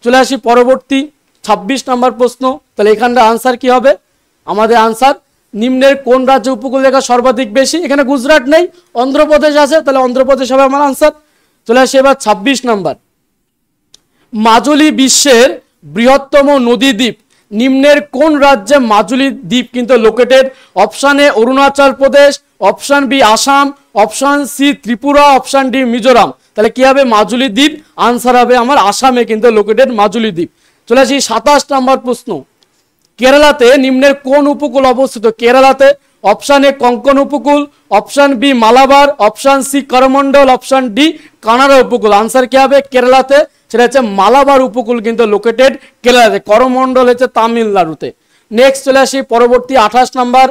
চলে আসি পরবর্তী 26 নম্বর প্রশ্ন। তাহলে এখানটা আনসার কি হবে? আমাদের আনসার নিম্নের কোন রাজ্য উপকূল রেখা সর্বাধিক বেশি? এখানে গুজরাট নেই, অন্ধ্রপ্রদেশ আছে, তাহলে অন্ধ্রপ্রদেশ হবে আমার আনসার। চলে আসি এবার 26 নম্বর। মাজুলি বিশ্বের বৃহত্তম নদী দ্বীপ, নিম্নের কোন রাজ্যে মাজুলি দ্বীপ কিন্তু located? Option A Arunachal Pradesh, option B Assam, option C Tripura, option D Mizoram. তাহলে কি হবে? মাজুলি দ্বীপ। আনসার হবে আমার আসামে কিন্তু লোকেটেড মাজুলি দ্বীপ। চলে আসি 27 নম্বর প্রশ্ন। কেরালাতে নিম্নের কোন উপকূল অবস্থিত? কেরালাতে অপশন এ কোঙ্কন উপকূল, option B Malabar, option C Coromandel, option D Kanara উপকূল। আনসার কি হবে? কেরালাতে, সেটা হচ্ছে মালাবার উপকূল কিন্তু লোকেটেড কেরালাতে, করমন্ডল হচ্ছে তামিলনাড়ুতে। নেক্সট চলে আসি পরবর্তী 28 নম্বর।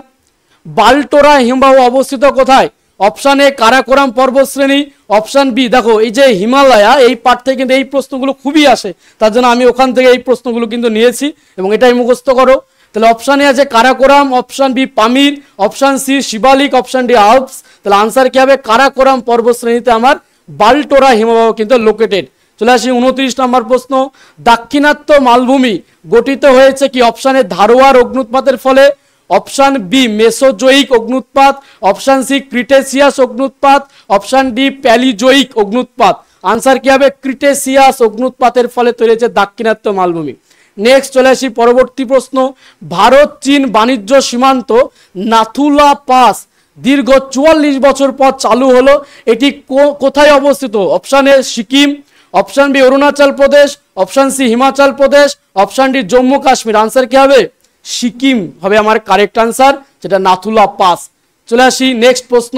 বাল্টোরা হিমবাহ অবস্থিত কোথায়? অপশন এ কারাকোরাম পর্বতশ্রেণী, অপশন বি, দেখো এই যে হিমালয়া এই পার্ট থেকে কিন্তু এই প্রশ্নগুলো খুবই আসে, তার জন্য আমি ওখান থেকে এই প্রশ্নগুলো কিন্তু নিয়েছি এবং এটাই মুখস্থ করো। তাহলে অপশন এ আছে Karakoram, option B Pamir, option C Shivalik, option D Alps. তাহলে আনসার কি হবে? কারাকোরাম পর্বতশ্রেণীতে আমার বাল্টোরা হিমবাহ কিন্তু লোকেটেড। চলে আসি 29 নম্বর প্রশ্ন, দাক্ষিণাত্য মালভূমি গঠিত হয়েছে কি? অপশান এ ধারোয়ার অগ্নুৎপাতের ফলে, অপশান বি মেসোজোয়িক অগ্নুৎপাত, অপশান সি ক্রিটেসিয়াস অগ্নুৎপাত, অপশান ডি প্যালিজোয়িক অগ্নুৎপাত। আনসার কি হবে? ক্রিটেসিয়াস অগ্নুৎপাতের ফলে তৈরি হয়েছে দাক্ষিণাত্য মালভূমি। নেক্সট চলে আসি পরবর্তী প্রশ্ন, ভারত চীন বাণিজ্য সীমান্ত নাথুলা পাস দীর্ঘ 44 বছর পর চালু হলো, এটি কোথায় অবস্থিত? Option A Sikkim, option B Arunachal Pradesh, option C Himachal Pradesh, option D Jammu Kashmir. Answer কি হবে? সিকিম হবে আমার কারেক্ট আনসার, যেটা নাথুলা পাস। চলে আসি নেক্সট প্রশ্ন,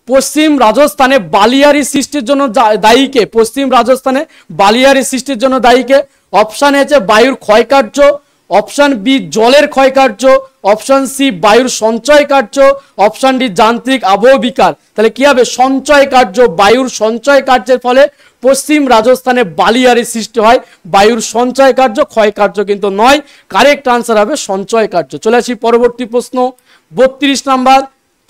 পশ্চিম রাজস্থানে বালিয়ারি সৃষ্টির জন্য দায়ী কে? পশ্চিম রাজস্থানে বালিয়ারি সৃষ্টির জন্য দায়ী কে? অপশান এ বায়ুর ক্ষয়কার্য, অপশান বি জলের ক্ষয়কার্য, অপশান সি বায়ুর সঞ্চয় কার্য, অপশান ডি যান্ত্রিক আবহবিকার। তাহলে কি হবে? সঞ্চয় কার্য, বায়ুর সঞ্চয় কার্যের ফলে পশ্চিম রাজস্থানে বালিয়ারি সৃষ্টি হয়, বায়ুর সঞ্চয় কার্য, ক্ষয় কার্য কিন্তু নয়। কারেক্ট আনসার হবে সঞ্চয় কার্য। চলে আসি পরবর্তী প্রশ্ন 32 নাম্বার,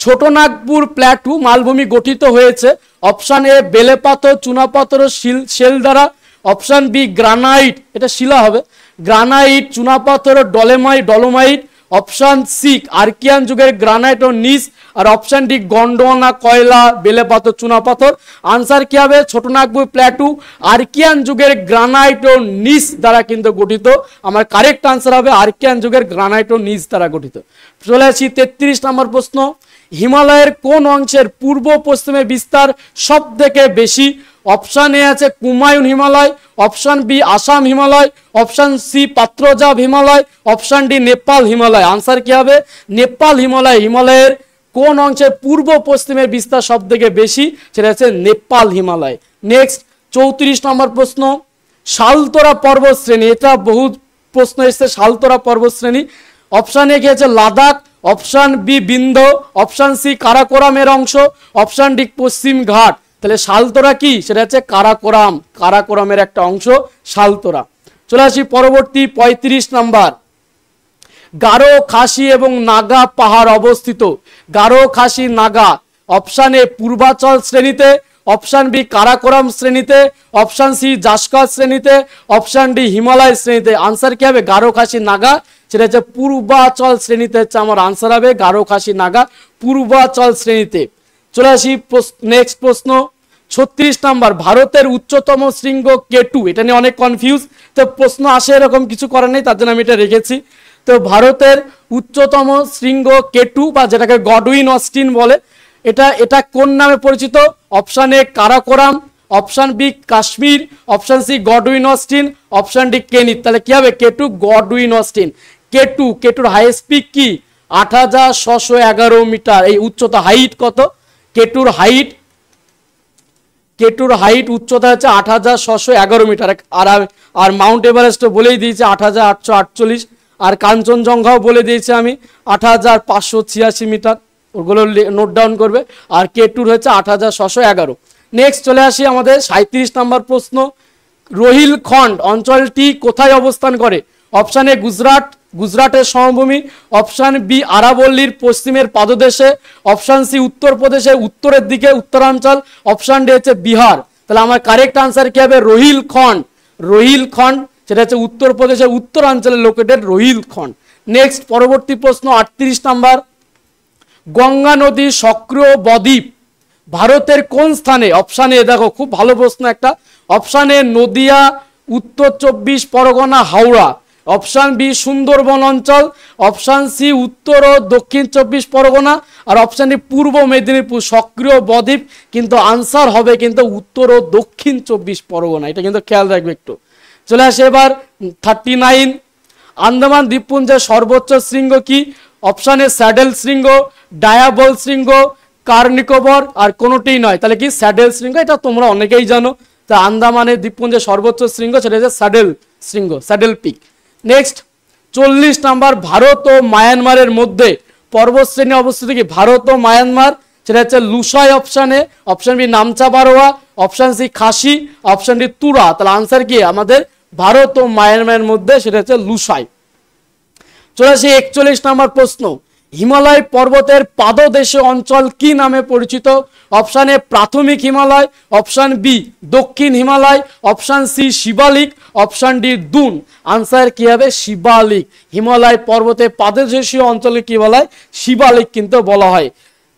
ছোটনাগপুর প্ল্যাটু মালভূমি গঠিত হয়েছে অপশান এ বেলেপাথর, চুনাপাথর ও শেল দ্বারা, অপশান বি গ্রানাইট, এটা শিলা হবে, গ্রানাইট, চুনাপাথর ও ডলোমাইট, অপশান সি আর্কিয়ান যুগের গ্রানাইট ও নিস, আর অপশান ডি গন্ডোয়ানা, কয়লা, বেলেপাথর, চুনাপাথর। আনসার কি হবে? ছোটনাগপুর প্ল্যাটু আর্কিয়ান যুগের গ্রানাইট ও নিস দ্বারা কিন্তু গঠিত। আমার কারেক্ট আনসার হবে আর্কিয়ান যুগের গ্রানাইট ও নিস দ্বারা গঠিত। চলে আসি 33 নম্বর প্রশ্ন, হিমালয়ের কোন অংশের পূর্ব পশ্চিমে বিস্তার সব থেকে বেশি? অপশান এ আছে Kumaon Himalaya, option B Assam Himalaya, option C পাত্রজাব Himalaya, option D Nepal Himalaya. Answer কি হবে? নেপাল হিমালয়। হিমালয়ের কোন অংশের পূর্ব পশ্চিমে বিস্তার সব থেকে বেশি? সেটা হচ্ছে নেপাল হিমালয়। নেক্সট 34 নম্বর প্রশ্ন, শালতোরা পর্বত শ্রেণী, এটা বহু প্রশ্ন এসেছে, শালতোরা পর্বত শ্রেণী। অপশান এ কি আছে? Ladakh, option B Vindhya, option C কারাকোরামের অংশ, অপশান ডি পশ্চিম ঘাট। তাহলে শালতোরা কি? সেটা হচ্ছে কারাকোরাম, কারাকোরামের একটা অংশ শালতোরা। চলে আসি পরবর্তী 35 নাম্বার, গারো, খাসি এবং নাগা পাহাড় অবস্থিত। গারো, খাসি, নাগা অপশান এ পূর্বাচল শ্রেণীতে, অপশান বি কারাকোরাম শ্রেণীতে, অপশান সি জাসকার শ্রেণীতে, অপশান ডি হিমালয় শ্রেণীতে। আনসার কি হবে? গারো, খাসি, নাগা, সেটা হচ্ছে পূর্বাচল শ্রেণীতে হচ্ছে আমার আনসার হবে গারো, খাসি, নাগা, পূর্বাচল শ্রেণীতে। চলে আসি নেক্সট প্রশ্ন 36 নাম্বার, ভারতের উচ্চতম শৃঙ্গ কেটু, এটা নিয়ে অনেক কনফিউজ, তো প্রশ্ন আসে এরকম কিছু করার নেই, তার জন্য আমি এটা রেখেছি। তো ভারতের উচ্চতম শৃঙ্গ কেটু বা যেটাকে গডউইন অস্টিন বলে, এটা কোন নামে পরিচিত? Option A Karakoram, option B Kashmir, option C Godwin Austen, option D কেনিত। তাহলে কি হবে? K two, Godwin Austen. কেটুর হাইয়েস্ট পিক কি? 8611 মিটার। এই উচ্চতা, হাইট কত? কেটুর হাইট উচ্চতা হচ্ছে 8611 মিটার। আর মাউন্ট এভারেস্ট বলেই দিয়েছে 8848, আর কাঞ্চনজঙ্ঘাও বলে দিয়েছে আমি 8586 মিটার, ওগুলো নোট ডাউন করবে। আর কেটুর হচ্ছে 8611। নেক্সট চলে আসি আমাদের 37 নম্বর প্রশ্ন, রোহিলখণ্ড অঞ্চলটি কোথায় অবস্থান করে? অপশান এ গুজরাটের সমভূমি, অপশান বি আরাবল্লীর পশ্চিমের পাদদেশে, অপশান সি উত্তরপ্রদেশের উত্তরের দিকে উত্তরাঞ্চল, অপশান ডি হচ্ছে বিহার। তাহলে আমার কারেক্ট আনসার কি হবে? রোহিলখণ্ড, সেটা হচ্ছে উত্তরপ্রদেশের উত্তরাঞ্চলে লোকেটেড রোহিলখণ্ড। নেক্সট পরবর্তী প্রশ্ন 38 নাম্বার, গঙ্গা নদী সক্রিয় বদ্বীপ ভারতের কোন স্থানে? অপশান এ দেখো, খুব ভালো প্রশ্ন একটা, অপশান এ নদিয়া, উত্তর 24 পরগনা, হাওড়া, অপশান বি সুন্দরবন অঞ্চল, অপশান সি উত্তর ও দক্ষিণ 24 পরগনা, আর অপশান ডি পূর্ব মেদিনীপুর। সক্রিয় বদ্বীপ কিন্তু আনসার হবে কিন্তু উত্তর ও দক্ষিণ 24 পরগনা, এটা কিন্তু খেয়াল রাখবে একটু। চলে আসে এবার 39, আন্দামান দ্বীপপুঞ্জের সর্বোচ্চ শৃঙ্গ কি? অপশান এ স্যাডেল শৃঙ্গ, ডায়াবল শৃঙ্গ, কার্নিকোবর, আর কোনোটিই নয়। তাহলে কি? স্যাডেল শৃঙ্গ, এটা তোমরা অনেকেই জানো। তা আন্দামানের দ্বীপপুঞ্জের সর্বোচ্চ শৃঙ্গ সেটা হচ্ছে স্যাডেল শৃঙ্গ, স্যাডেল পিক। নেক্সট 40 নাম্বার, ভারত ও মায়ানমারের মধ্যে পর্বতশ্রেণী অবস্থিত কি? ভারত ও মায়ানমার, সেটা হচ্ছে Lushai option A, option B Namcha Barwa, option C Khasi, option D Tura. তাহলে আনসার কি আমাদের? ভারত ও মায়ানমারের মধ্যে সেটা হচ্ছে লুসাই। চলে আসি 41 নাম্বার প্রশ্ন, হিমালয় পর্বতের পাদদেশীয় অঞ্চল কি নামে পরিচিত? অপশান এ প্রাথমিক হিমালয়, অপশান বি দক্ষিণ Himalaya, option C Shivalik, option D Doon. Answer কি হবে? শিবালিক। হিমালয় পর্বতের পাদদেশীয় অঞ্চলে কি বলা হয়? শিবালিক কিন্তু বলা হয়।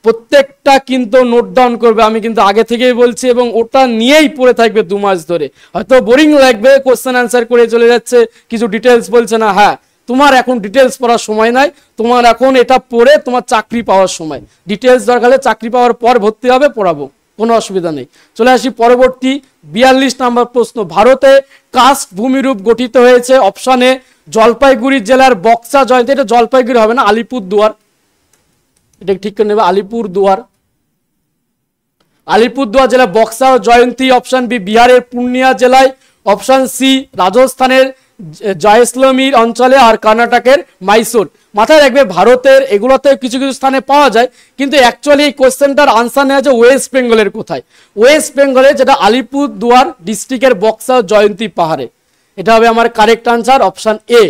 প্রত্যেকটা কিন্তু নোট ডাউন করবে, আমি কিন্তু আগে থেকেই বলছি, এবং ওটা নিয়েই পড়ে থাকবে 2 মাস ধরে। হয়তো বোরিং লাগবে, কোশ্চেন অ্যান্সার করে চলে যাচ্ছে, কিছু ডিটেলস বলছে না। হ্যাঁ, তোমার এখন ডিটেলস পড়ার সময় নাই, তোমার এখন এটা পড়ে তোমার চাকরি পাওয়ার সময়। ডিটেলস দরকার হলে চাকরি পাওয়ার পর ভর্তি হবে, পড়াবো, কোনো অসুবিধা নেই। চলে আসি পরবর্তী 42 নম্বর প্রশ্ন। ভারতে কাস্ট ভূমিরূপ গঠিত হয়েছে? অপশানে জলপাইগুড়ি জেলার বক্সা জয়ন্তী, এটা জলপাইগুড়ি হবে না, আলিপুরদুয়ার, এটা ঠিক করে নেবে, আলিপুরদুয়ার। আলিপুরদুয়ার জেলা বক্সা ও জয়ন্তী। অপশান বি বিহারের পূর্ণিয়া জেলায়, অপশান সি রাজস্থানের জয়সলমীর অঞ্চলে, আর কর্ণাটকের মাইসোর। মাথায় রাখবে ভারতের এগুলোতে কিছু কিছু স্থানে পাওয়া যায়, কিন্তু অ্যাকচুয়ালি এই কোশ্চেনটার আনসার নেওয়া আছে ওয়েস্ট বেঙ্গলের কোথায়? ওয়েস্ট বেঙ্গলে, যেটা আলিপুরদুয়ার ডিস্ট্রিক্টের বক্সা ও জয়ন্তী পাহাড়ে। এটা হবে আমার কারেক্ট আনসার, অপশান এ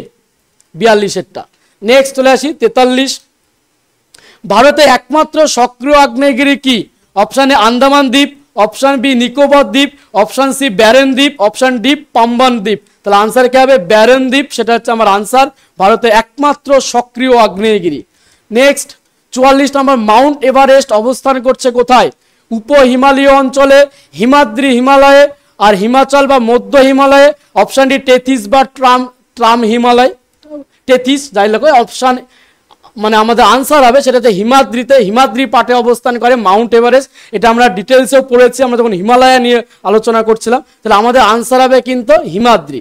42-এরটা। নেক্সট চলে আসি 43। ভারতে একমাত্র সক্রিয় আগ্নেয়গিরি কি? অপশান এ আন্দামান দ্বীপ, অপশান বি নিকোবর দ্বীপ, অপশান সি ব্যারেন দ্বীপ, অপশান ডি পাম্বান দ্বীপ। তাহলে আনসার কি হবে? ব্যারেন দ্বীপ, সেটা হচ্ছে আমার আনসার। ভারতে একমাত্র সক্রিয় আগ্নেয়গিরি। নেক্সট 44 নম্বর। মাউন্ট এভারেস্ট অবস্থান করছে কোথায়? উপ হিমালয় অঞ্চলে, হিমাদ্রি হিমালয়ে, আর হিমাচল বা মধ্য হিমালয়ে। অপশান ডি টেথিস বা ট্রাম হিমালয়, টেথিস যাই লোক। অপশান মানে আমাদের আনসার হবে সেটাতে হিমাদ্রিতে, হিমাদ্রি পাটে অবস্থান করে মাউন্ট এভারেস্ট। এটা আমরা ডিটেলসেও পড়েছি আমরা যখন হিমালয় নিয়ে আলোচনা করছিলাম। তাহলে আমাদের আনসার হবে কিন্তু হিমাদ্রি।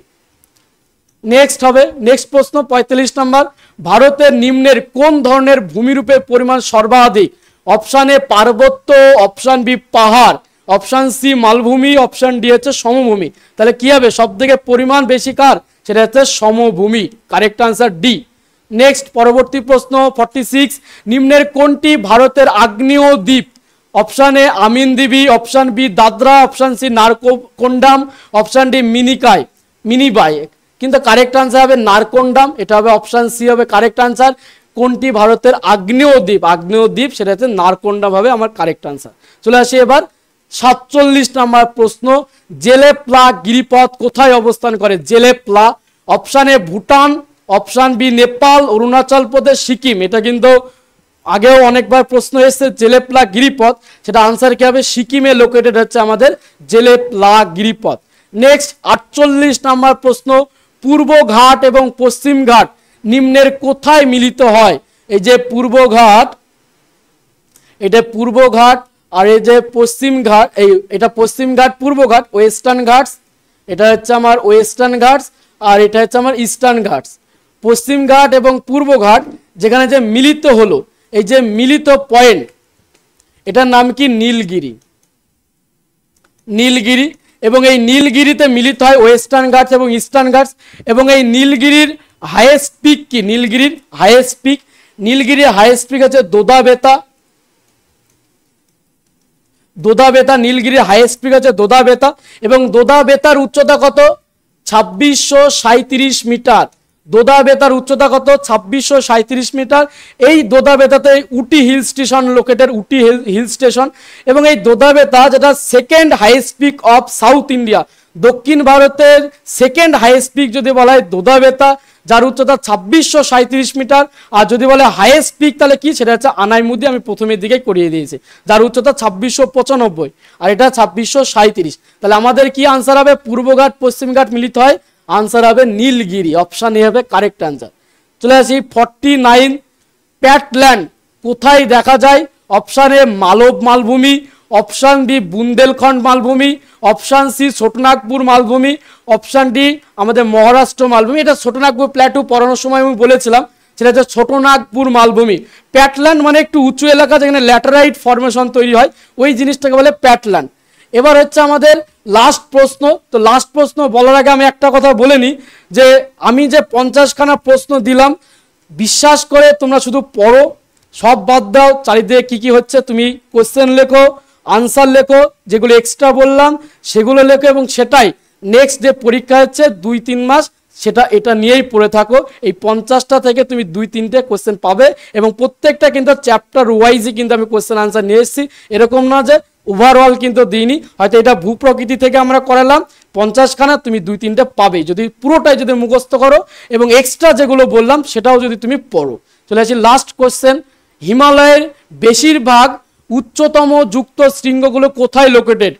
নেক্সট হবে, নেক্সট প্রশ্ন 45 নম্বর। ভারতের নিম্নের কোন ধরনের ভূমিরূপের পরিমাণ সর্বাধিক? অপশান এ পার্বত্য, অপশান বি পাহাড়, অপশান সি মালভূমি, অপশান ডি হচ্ছে সমভূমি। তাহলে কি হবে? সব থেকে পরিমাণ বেশি কার? সেটা হচ্ছে সমভূমি, কারেক্ট আনসার ডি। নেক্সট পরবর্তী প্রশ্ন 46। নিম্নের কোনটি ভারতের আগ্নেয় দ্বীপ? Option A Amindivi, option B Dadra, option C Narcondam, option D মিনিবাই। কিন্তু কারেক্ট আনসার হবে নারকোন্ডাম, এটা হবে অপশান সি হবে কারেক্ট আনসার। কোনটি ভারতের আগ্নেয় দ্বীপ? আগ্নেয় দ্বীপ, সেটা হচ্ছে নারকোন্ডাম হবে আমার কারেক্ট আনসার। চলে আসি এবার 47 নম্বর প্রশ্ন। জেলেপলা গিরিপথ কোথায় অবস্থান করে? Jelepla. Option A Bhutan, option B Nepal, Arunachal Pradesh, Sikkim. এটা কিন্তু আগেও অনেকবার প্রশ্ন এসেছে, জেলেপলা গিরিপথ, সেটা আনসার কি হবে? সিকিমে লোকেটেড হচ্ছে আমাদের জেলেপলা গিরিপথ। নেক্সট 48 নম্বর প্রশ্ন। পূর্ব ঘাট এবং পশ্চিম ঘাট নিম্নের কোথায় মিলিত হয়? এই যে পূর্ব ঘাট, এটা পূর্ব ঘাট, আর এই যে পশ্চিম ঘাট, এটা পশ্চিম ঘাট, পূর্ব ঘাট, ওয়েস্টার্ন ঘাটস, এটা হচ্ছে আমার ওয়েস্টার্ন ঘাটস, আর এটা হচ্ছে আমার ইস্টার্ন ঘাটস। পশ্চিম ঘাট এবং পূর্ব ঘাট যেখানে যে মিলিত হলো, এই যে মিলিত পয়েন্ট, এটার নাম কি? নীলগিরি। নীলগিরি, এবং এই নীলগিরিতে মিলিত হয় ওয়েস্টার্ন ঘাটস এবং ইস্টার্ন ঘাটস। এবং এই নীলগিরির হাইয়েস্ট পিক কি? নীলগিরির হাইয়েস্ট পিক, নীলগিরির হাইয়েস্ট পিক হচ্ছে দোদাবেতা। দোদাবেতা, নীলগিরির হাইয়েস্ট পিক হচ্ছে দোদাবেতা। এবং দোদাবেতার উচ্চতা কত? 2637 মিটার। দোদাবেতার উচ্চতা কত? 2637 মিটার। এই দোদাবেতাতে উটি হিল স্টেশন লোকেটেড, উটি হিল স্টেশন। এবং এই দোদাবেতা যেটা second highest peak of south India, দক্ষিণ ভারতের সেকেন্ড হাইয়েস্ট পিক যদি বলা হয় দোদাবেতা, যার উচ্চতা 2637 মিটার। আর যদি বলে হাইয়েস্ট পিক তাহলে কি? সেটা হচ্ছে আনাইমুদি, আমি প্রথমের দিকে করিয়ে দিয়েছি, যার উচ্চতা 2695, আর এটা 2637। তাহলে আমাদের কি আনসার হবে? পূর্বঘাট পশ্চিমঘাট মিলিত হয়, আনসার হবে নীলগিরি, অপশান এ হবে কারেক্ট আনসার। চলে আসি 49। প্যাটল্যান্ড কোথায় দেখা যায়? অপশান এ মালব মালভূমি, অপশান বি বুন্দেলখণ্ড মালভূমি, অপশান সি ছোটনাগপুর মালভূমি, অপশান ডি আমাদের মহারাষ্ট্র মালভূমি। এটা ছোটনাগপুর প্ল্যাটু পড়ানোর সময় আমি বলেছিলাম, সেটা হচ্ছে ছোটনাগপুর মালভূমি। প্যাটল্যান্ড মানে একটু উঁচু এলাকা যেখানে ল্যাটেরাইট ফর্মেশন তৈরি হয়, ওই জিনিসটাকে বলে প্যাটল্যান্ড। এবার হচ্ছে আমাদের লাস্ট প্রশ্ন। তো লাস্ট প্রশ্ন বলার আগে আমি একটা কথা বলে নিই, যে আমি যে 50খানা প্রশ্ন দিলাম, বিশ্বাস করে তোমরা শুধু পড়ো, সব বাদ দাও, চারিদিকে কি কি হচ্ছে তুমি কোশ্চেন লেখো, আনসার লেখো, যেগুলো এক্সট্রা বললাম সেগুলো লেখো, এবং সেটাই নেক্সট যে পরীক্ষা হচ্ছে 2-3 মাস সেটা এটা নিয়েই পড়ে থাকো। এই 50টা থেকে তুমি 2-3টে কোশ্চেন পাবে এবং প্রত্যেকটা কিন্তু চ্যাপ্টার ওয়াইজই কিন্তু আমি কোশ্চেন আনসার নিয়ে এসেছি। এরকম না যে ওভারঅল কিন্তু দিইনি, হয়তো এটা ভূপ্রকৃতি থেকে আমরা করালাম 50খানা, তুমি 2-3টে পাবে যদি পুরোটাই যদি মুখস্থ করো এবং এক্সট্রা যেগুলো বললাম সেটাও যদি তুমি পড়ো। চলে আসি লাস্ট কোশ্চেন, হিমালয়ের বেশিরভাগ উচ্চতম যুক্ত শৃঙ্গগুলো কোথায় লোকেটেড?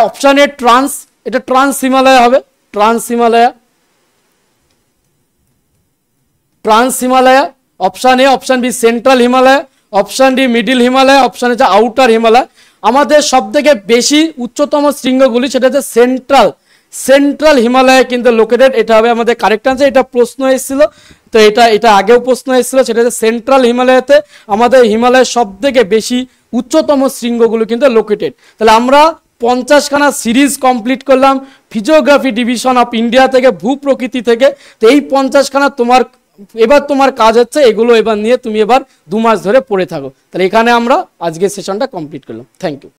অপশান এ ট্রান্স, এটা ট্রান্স হিমালয় হবে, trans Himalaya, trans Himalaya. Option A, option B central Himalaya, option D middle Himalaya, option হচ্ছে আউটার হিমালয়। আমাদের সব থেকে বেশি উচ্চতম শৃঙ্গগুলি সেটা হচ্ছে সেন্ট্রাল হিমালয়ে কিন্তু লোকেটেড, এটা হবে আমাদের কারেক্ট আনসার। এটা প্রশ্ন এসেছিল, তো এটা আগেও প্রশ্ন এসেছিল, সেটা হচ্ছে সেন্ট্রাল হিমালয়তে আমাদের হিমালয়ের সব থেকে বেশি উচ্চতম শৃঙ্গগুলো কিন্তু লোকেটেড। তাহলে আমরা 50খানা সিরিজ কমপ্লিট করলাম ফিজিওগ্রাফি ডিভিশন অফ ইন্ডিয়া থেকে, ভূপ্রকৃতি থেকে। তো এই 50খানা তোমার কাজ হচ্ছে এগুলো এবার নিয়ে তুমি এবার 2 মাস ধরে পড়ে থাকো। তাহলে এখানে আমরা আজকের সেশনটা কমপ্লিট করলাম। Thank you.